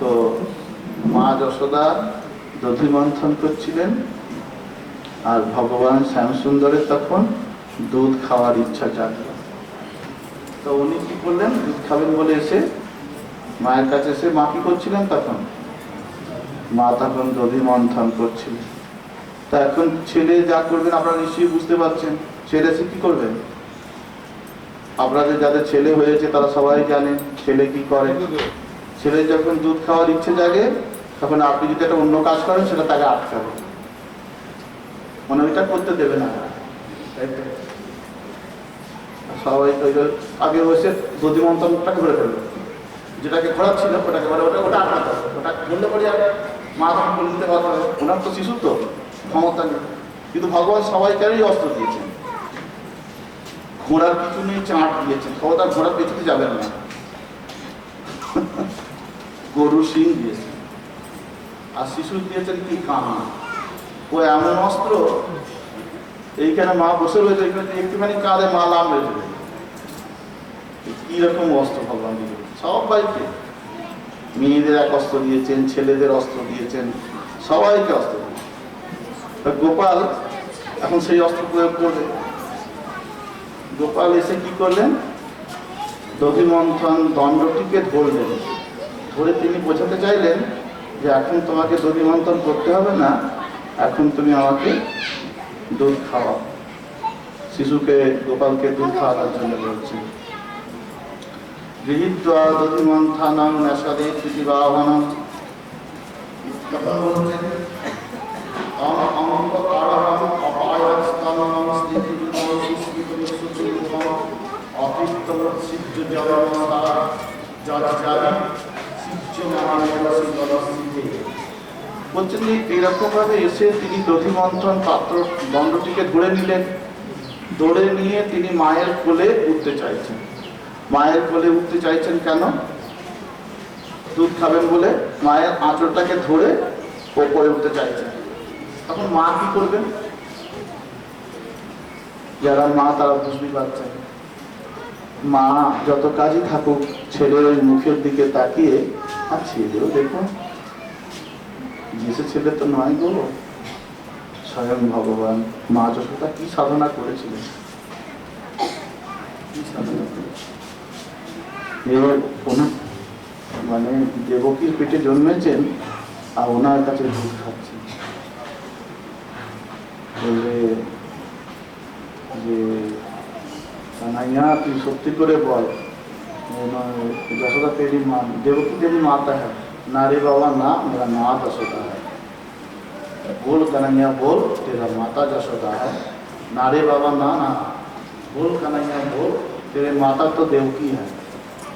তো মা যশোদা দধি মন্থন করছিলেন, আর ভগবান শ্যামসুন্দরের তখন দুধ খাওয়ার ইচ্ছা জাগল। তো উনি কি করলেন, দুধ খাবেন বলে এসে মায়ের কাছে এসে মা কি করছিলেন তখন? মা তখন দধি মন্থন করছিলেন। তা এখন ছেলে যা করবেন আপনারা নিশ্চয়ই বুঝতে পারছেন, ছেলে এসে কি করবেন? আপনাদের যাদের ছেলে হয়েছে তারা সবাই জানেন ছেলে কি করে। ছেলে যখন দুধ খাওয়ার ইচ্ছে জাগে তখন আপনি যদি একটা অন্য কাজ করেন সেটা তাকে আটকাবে, মানে ওইটা করতে দেবে না। সবাই আগে বসে দধি মন্থনটাকে ধরে ফেলবে, যেটাকে ঘোরাচ্ছিল ওটাকে, মানে ওটা আটকাতে হবে। ওটা বললে পরে মা তখন বলে দিতে পারবে, ওনার তো শিশু তো ক্ষমতা নেই। কিন্তু ভগবান সবাইকারই অস্ত্র দিয়েছেন। ঘোড়ার কিছু নেই, চাঁট দিয়েছেন, ক্ষমতা ঘোড়ার পেছনে যাবেন না। গরু সিং দিয়েছেন, আর শিশু দিয়েছেন কি কানা। ও এমন অস্ত্র, এইখানে মা বসে রয়েছে, একটুখানি কাঁধে মা লাম রয়েছে। কিরকম অস্ত্র ভগবান দিয়েছেন সবাইকে। মেয়েদের এক অস্ত্র দিয়েছেন, ছেলেদের অস্ত্র দিয়েছেন, সবাইকে অস্ত্র দিয়েছেন। গোপাল এখন সেই অস্ত্র প্রয়োগ করবে। গোপাল এসে কি করলেন? দধি মন্থন দণ্ডটিকে ধরলেন। ধরে তিনি বোঝাতে চাইলেন যে এখন তোমাকে দধি মন্থন করতে হবে না, এখন তুমি আমাকে দুধ খাওয়াও। শিশুকে, গোপালকে দুধ খাওয়ানোর জন্য বলছেন। গৃহীত্বা দধি মন্থনং নেশাদে প্রতিবাহনং। তখন বলছেন বলছেন যে এরকম ভাবে এসে তিনি দধি মন্থন পাত্র দণ্ডটিকে ধরে নিলেন। ধরে নিয়ে তিনি মায়ের কোলে উঠতে চাইছেন। মায়ের কোলে উঠতে চাইছেন কেন? দুধ খাবেন বলে মায়ের আঁচলটাকে ধরে ওপরে উঠতে চাইছেন। তখন মা কি করবেন? যারা মা তারা বুঝতে পারছেন। মা যত কাজই থাকুক ছেলের ওই মুখের দিকে তাকিয়ে, আর ছেলেও দেখুন যে ছেলে তো নয় গো, স্বয়ং ভগবান। মা যশোদা কি সাধনা করেছিলেন, কি সাধনা করেছিলেন। এবার ওনার মানে দেবকীর পেটে জন্মেছেন আর ওনার কাছে দুধ খাচ্ছেন। বলবে যে কানাইয়া তুই সত্যি করে বল, যশোদা तेरी माँ, देवकी तेरी माता है ना रे बाबा ना, मेरा माँ यशोदा है। बोल कन्हैया बोल, तेरा माता यशोदा है। ना रे बाबा ना ना, बोल कन्हैया बोल, तेरे माता तो देवकी है।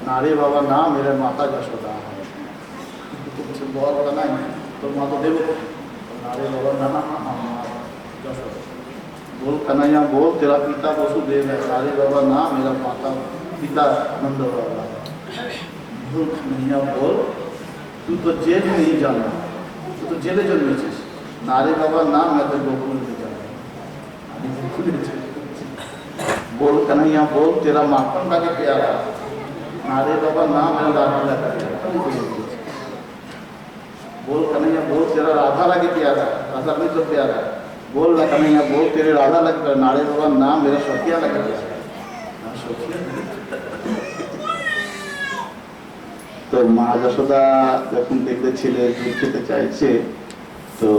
ना रे बाबा ना, मेरे माता यशोदा है। बोल कन्हैया तो माँ तो देवकी, ना रे बाबा ना ना, यशोदा। बोल कन्हैया बोल, तेरा पिता वसुदेव है। ना रे बाबा ना, मेरा माता पिता नंद बाबा है। बोल कन्हैया बोल, तू तो जेल में ही जाना, तू तो जेले जन्मेছিস। ना रे बाबा ना, मैं तो गोकुल में जाना। बोल कन्हैया बोल, तेरा माखन लगे प्यारा। ना रे बाबा ना, मेरा राधा लगे प्यारा। बोल कन्हैया बोल, तेरा राधा लगे प्यारा, राधा भी तो प्यारा। बोल ना कन्हैया बोल, तेरे राधा लगे प्यारा। ना रे बाबा ना, मेरा सखिया लगे प्यारा। তো মা যশোদা যখন দেখলে ছেলে দুধ খেতে চাইছে, তো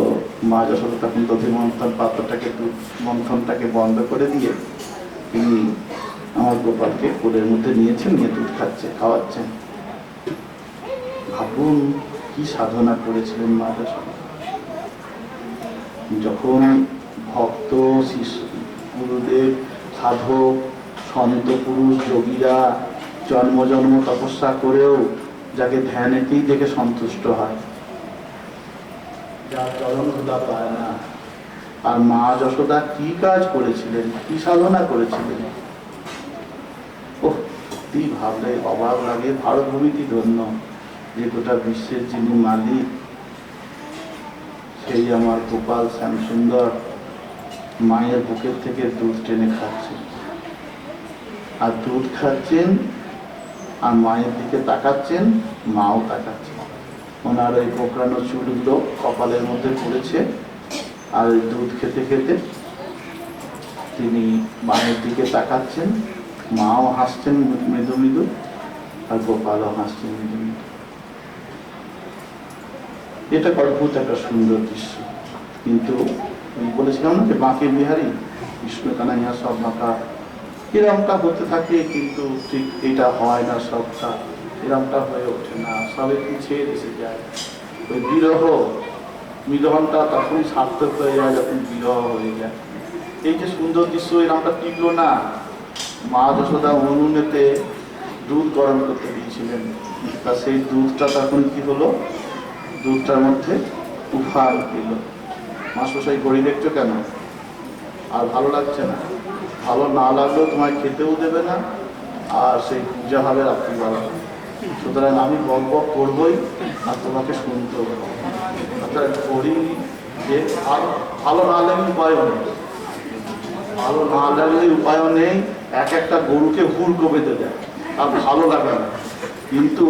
মা যশোদা তখন দধি মন্থন পাত্রটাকে, দুধ মন্থনটাকে বন্ধ করে দিয়ে তিনি আমার গোপালকে কোলের মধ্যে নিয়েছেন, নিয়ে দুধ খাওয়াচ্ছেন। ভাবুন কি সাধনা করেছিলেন মা যশোদা। যখন ভক্ত শিশু, গুরুদেব, সাধক, সন্ত পুরুষ, যোগীরা জন্ম জন্ম তপস্যা করেও যাকে ধ্যানেতেই দেখে সন্তুষ্ট হয়, যার চরণ ধুলা পায় না। আর মা যশোদা কি কাজ করেছিলেন, কি সাধনা করেছিলেন, সত্যি ভাবলে অবাক লাগে। ভারত ভূমিটি ধন্য যে গোটা বিশ্বের যিনি মালিক, সেই আমার গোপাল শ্যাম সুন্দর মায়ের বুকের থেকে দুধ টেনে খাচ্ছেন। আর দুধ খাচ্ছেন আর মায়ের দিকে তাকাচ্ছেন, মাও তাকাচ্ছেন। ওনার ওই কোঁকড়ানো চুলগুলো কপালের মধ্যে পড়েছে, আর দুধ খেতে খেতে তিনি মায়ের দিকে তাকাচ্ছেন, মাও হাসছেন মৃদু মৃদু, আর গোপালও হাসছেন মৃদু মৃদু। এটা অদ্ভুত একটা সুন্দর দৃশ্য। কিন্তু আমি বলেছিলাম না যে বাঁকে বিহারী কৃষ্ণ কানাইয়া সব বাঁকা, এরমটা হতে থাকে, কিন্তু ঠিক এটা হয় না, সবটা এরমটা হয়ে ওঠে না, সবে পিছিয়ে এসে যায়। ওই বিরহ মিলনটা তখন সার্থক হয়ে যায় যখন বিরহ হয়ে যায়। এই যে সুন্দর দৃশ্য, এরমটা টিকলো না। মা যশোদা উনুনেতে দুধ গরম করতে দিয়েছিলেন, তা সেই দুধটা তখন কি হলো, দুধটার মধ্যে উফান পেল। মাস্টারমশাই ঘড়ি দেখছো কেন? আর ভালো লাগছে না? ভালো না লাগলেও তোমায় খেতেও দেবে না, আর সেই পূজা হবে রাত্রিবেলা। সুতরাং আমি গল্প করবই আর তোমাকে শুনতেও হবে। অর্থাৎ ঘড়ি যে ভালো না লাগলে উপায়ও নেই, ভালো না লাগলে উপায়ও নেই। একটা গরুকে হুড়কো বেঁধে দেয়, আর ভালো লাগে না, কিন্তু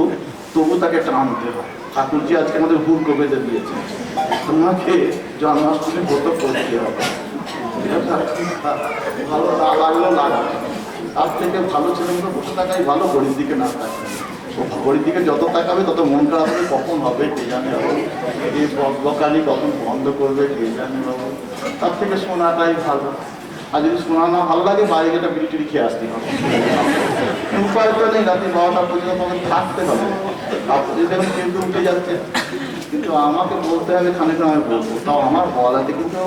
তবু তাকে টানতে হয়। ঠাকুরজি আজকে আমাদের হুড়কো বেঁধে দিয়েছে, তোমাকে জন্মাষ্টমী ব্রত করতে হবে। ভালো না লাগলেও লাগবে, তার থেকে ভালো ছেলেগুলো বসে থাকাই ভালো, ঘড়ির দিকে না থাকে। ঘড়ির দিকে যত তাকাবে তত মন খারাপ হবে, কখন হবে কে জানে, এই বকবকানি কখন বন্ধ করবে কে জানে বাবু। তার থেকে শোনাটাই ভালো। আর যদি শোনা না ভালো লাগে, বাইরে একটা বিড়ি টিড়ি খেয়ে আসতে হবে। উপায় তো নেই, রাত্রি 12টা পর্যন্ত তখন থাকতে হবে। তারপর যদি এখন কেউ কেউ উঠে যাচ্ছে, কিন্তু আমাকে বলতে হবে, খানিকটা আমি বলবো। তাও আমার বলাতে কিন্তু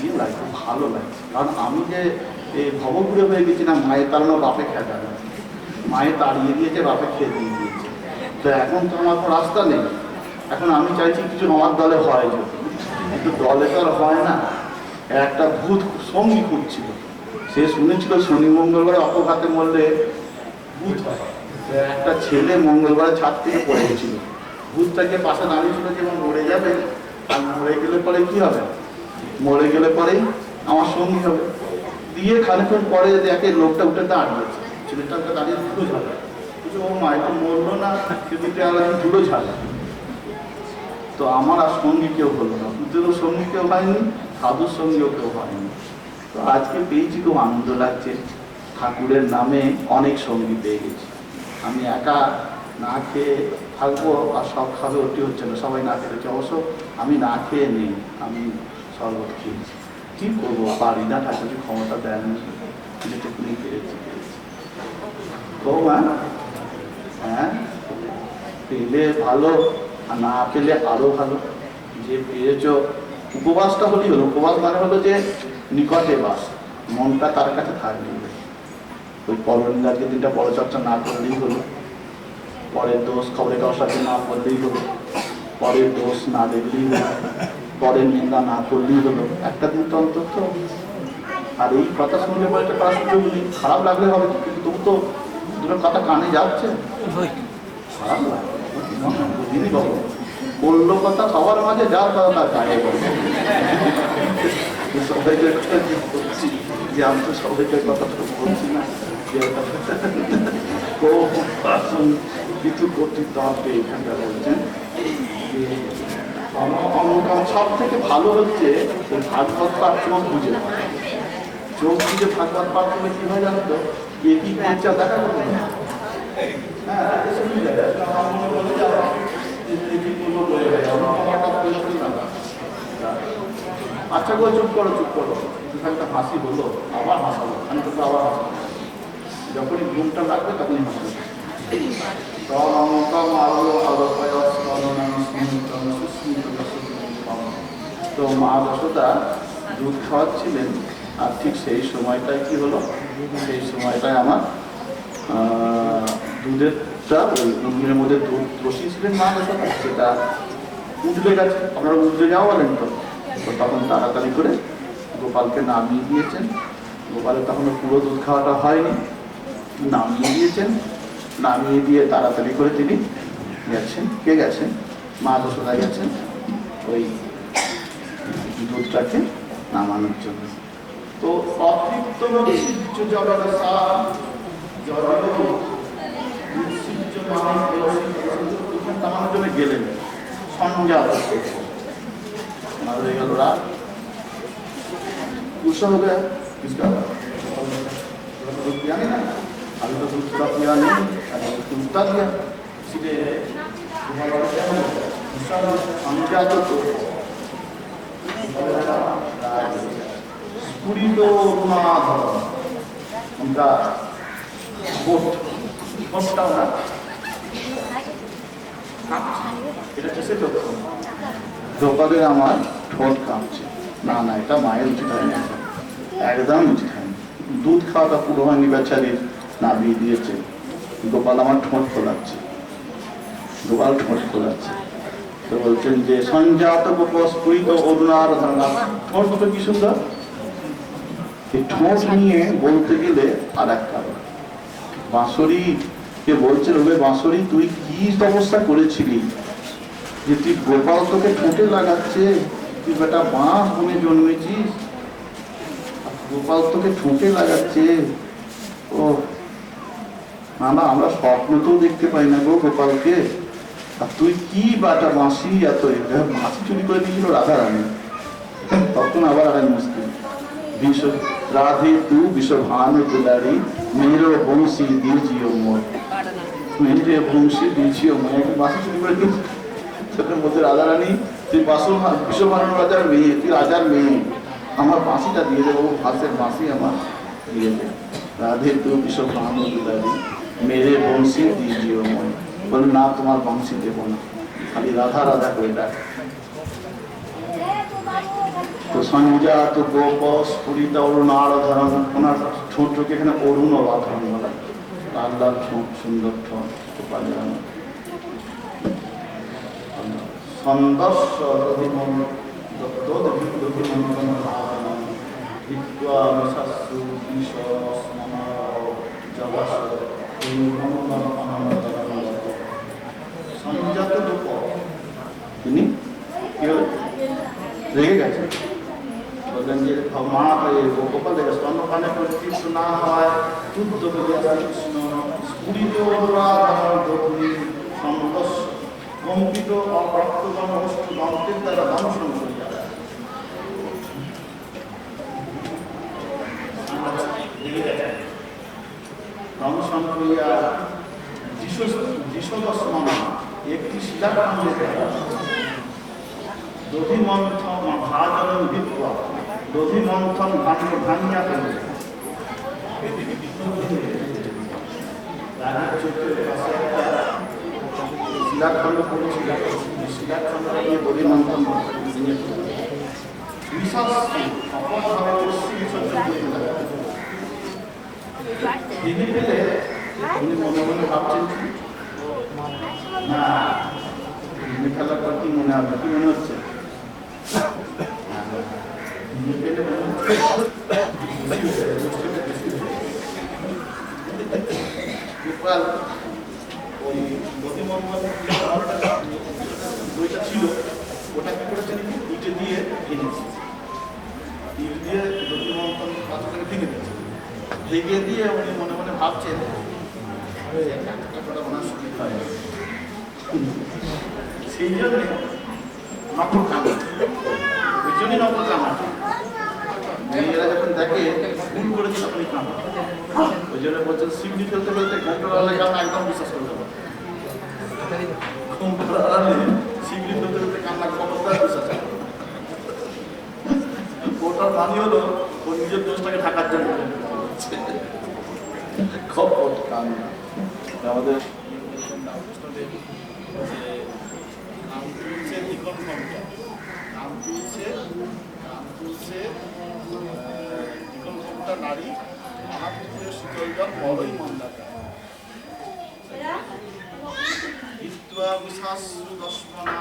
ইয়ে লাগছে, ভালো লাগছে। কারণ আমি যে ভবঘুরে হয়ে গেছি না, মায়ের তাড়ানো বাপে খেতে হবে, মায়ে তাড়িয়ে দিয়েছে, বাপে খেয়ে দিয়ে দিয়েছে। তো এখন তো আমার কোনো রাস্তা নেই। এখন আমি চাইছি কিছু আমার দলে হয় যদি, কিন্তু দলে তো আর হয় না। একটা ভূত সঙ্গী খুঁজছিল, সে শুনেছিল শনি মঙ্গলবারে অপঘাতে মরলে ভূত হয়। একটা ছেলে মঙ্গলবারে ছাদ থেকে পড়ে গেছিল, ভূতটাকে পাশে দাঁড়িয়েছিল যে মরে যাবে, আর মরে গেলে পরে কি হবে, মরে গেলে পরেই আমার সঙ্গী হবে। দিয়ে খানিক্ষণ পরে দেখে লোকটা উঠে দাঁড়িয়েছে, ছেলেটা উঠে দাঁড়িয়ে ধুলো ঝালে, কিছু ও মায়ের তো মরলো না, কিন্তু ধুলো ঝালে। তো আমার আর সঙ্গী কেউ হলো না, ভূতেরও সঙ্গী কেউ হয়নি, সাধুর সঙ্গীও কেউ হয়নি। তো আজকে পেয়েছি, খুব আনন্দ লাগছে। ঠাকুরের নামে অনেক সঙ্গী পেয়ে গেছি। আমি একা না খেয়ে থাকবো আর সব খাবে, ওটি হচ্ছে না, সবাই না খেয়েছে। অবশ্য আমি না খেয়ে নেই, আমি শরবত খেয়েছি। কি করবো, পারি না, ঠাকুর ক্ষমতা দেয়নি, যেটুকুনি পেরেছি। হ্যাঁ, পেলে ভালো, আর না পেলে আরো ভালো। যে পেয়েছ, উপবাসটা হলেই হলো। উপবাস মানে হলো যে নিকটে বাস, মনটা তার কাছে থাকবে। ওই পরনিন্দাকে দিনটা পরচর্চা না করলেই হলো, পরের দোষ খবরের কাগজটাকে না পড়লেই হলো, পরের দোষ না দেখলেই হলো, পরের নিন্দা না করলেই হলো, একটা দিন তো অন্তত। আর এই কথা শুনলে পরে একটা করার সুযোগ নেই, খারাপ লাগলে হবে, কিন্তু তবু তো দুটো কথা কানে যাচ্ছে, খারাপ লাগে বুঝিনি বাবু। বললো কথা সবার মাঝে, যার কথা তার গায়ে বলে। সবাইকে বলছি যে আমি তো সবাইকে কথাটা বলছি না, কিছু কর্তৃত্ব হবে এখানটা বলছেন। সব থেকে ভালো হচ্ছে ভাগবত পাঠ চোখ বুঝে, চোখ বুঝে ভাগবত পাঠ করলে কি হয় জানো তো, কে কি করছে দেখা করবে না। আচ্ছা গো, চুপ করো চুপ করো, একটা হাসি হলো, আবার হাসাবো, আমি তো আবার হাসাবো। যখনই ঘুমটা লাগবে তখনই হাসবো। তো মা যশোদা দুধ খাওয়াচ্ছিলেন, আর ঠিক সেই সময়টায় কি হলো, সেই সময়টায় আমার দুধেরটা ওই উনুনের মধ্যে দুধ বসিয়েছিলেন মা যশোদা, সেটা উঠলে গেছে। আপনারা উঠলে যাওয়া বলেন তো, তখন তাড়াতাড়ি করে গোপালকে নামিয়ে দিয়েছেন। গোপালের তখনও পুরো দুধ খাওয়াটা হয়নি, নামিয়ে দিয়েছেন। নামিয়ে দিয়ে তাড়াতাড়ি করে তিনি গেছেন। কে গেছেন? মা যশোদা গেছেন ওই দুধটাকে নামানোর জন্য। তো অতৃপ্ত নামানোর জন্য গেলেন, সঞ্জা হয়ে গেল রাত। गुस्सा हो गया किसका? दूध पिया नहीं ना, अभी तो दूध पूरा पिया नहीं, अभी दूध दिया, इसीलिए সংজাত স্ফুরিত অরুণাধর আমরা ঠোঁটটা না এটা কিসে লক্ষণ? গোপালের আমার ঠোঁট কাঁপছে। না না, এটা মায়ের উচিত হয়নি, একদম উচিত হয়নি। দুধ খাওয়াটা পুরো হয়নি, বেচারির নাভিয়ে দিয়েছে। গোপাল আমার ঠোঁট খোলাচ্ছে, গোপাল ঠোঁট খোলাচ্ছে। তো বলছেন যে সংজাত স্ফুরিত অরুণার ধারণা। ঠোঁট দুটো কি সুন্দর। এই ঠোঁট নিয়ে বলতে গেলে আর এক কারণ। বাঁশরি কে বলছেন, ওরে বাঁশরি তুই কি তপস্যা করেছিলি যে তুই গোপাল তোকে ঠোঁটে লাগাচ্ছে, তুই বেটা বাঁশ বনে জন্মেছিস, গোপাল তোকে ঠোঁটে লাগাচ্ছে। ও না না, আমরা স্বপ্নতেও দেখতে পাই না গো গোপালকে। আর তুই কি বাটা বাঁশি এত, বাঁশি চুরি করে নিয়েছিল রাধা রানী। তখন আবার আর মুশকিল, বিষ রাধে তু বিষভান দুলারি মেরে বংশী দিজিও মোর, মেরে বংশী দিজিও মোর। একটু বাঁশি চুরি করে নিয়েছিল, সেটার মধ্যে রাধা রানী, তুই বিষভান রাজার মেয়ে, তুই রাজার মেয়ে, আমার বাঁশিটা দিয়ে দেবো, হাতের বাঁশি আমার দিয়ে দে। রাধে তু বিষভান দুলারি মেরে বংশী দিজিও মোর। বলে না, তোমার বংশী দেবো না, খালি রাধা রাধা করে ডাক। তো সংজাত গোপ স্ফুরিত অরুণার ধরন, ওনার ঠোঁটকে এখানে অরুণ ধরন বলা, লাল লাল ঠোঁট, সুন্দর ঠোঁট। ছন্দস্য দধিমন সংজাত গোপ, তিনি কি হল রেগে গেছে। বললেন যে মা গোপালের স্তন্যপানে পরিতৃপ্ত না হয়, শুদ্ধ কৃষ্ণ স্ফুরিত কম্পিত অপ্রাপ্তগণ বস্তু দন্তের দ্বারা দংশন করিয়া দংশন করিয়া যিশোদস্মনা একটি শিলাখণ্ডের দধিমন্থন ভাজনম বিদ্যা, দধিমন্থন ভাঙিয়া ফেলে শিলাখণ্ড করেছিল, শিলাখণ্ডটা নিয়ে দধিমন্থন ভেঙে ফেলে উনি মনে মনে ভাবছেন না, ভেঙে ফেলার পর কি মনে হবে, কি মনে হচ্ছে? গোপাল ওই বইটা ছিল, ওটা কি করেছেন, ইটে দিয়ে ভেঙেছে, ইট দিয়ে দধিমন্থন পাথরটাকে ভেঙে দিয়েছে। ভেঙে দিয়ে উনি মনে মনে ভাবছেন ওনার সুবিধা হয়, সেই জন্য নকল কান্না, ওই জন্যই নকল কান্না। মেয়েরা যখন দেখে ভুল করেছে তখনই কান্না। ওই জন্য বলছেন শিবলি ফেলতে ফেলতে ঘন্টালে কান্না একদম বিশ্বাস করতে পারে, শিবলি ফেলতে ফেলতে কান্না ক্ষমতা বিশ্বাস করে। ওটার মানে হলো ও নিজের দোষটাকে ঢাকার জন্য খপট কান্না। আমাদের নারী মহাপুরের শীতল জল বড়ই মন্দাকা দশমনা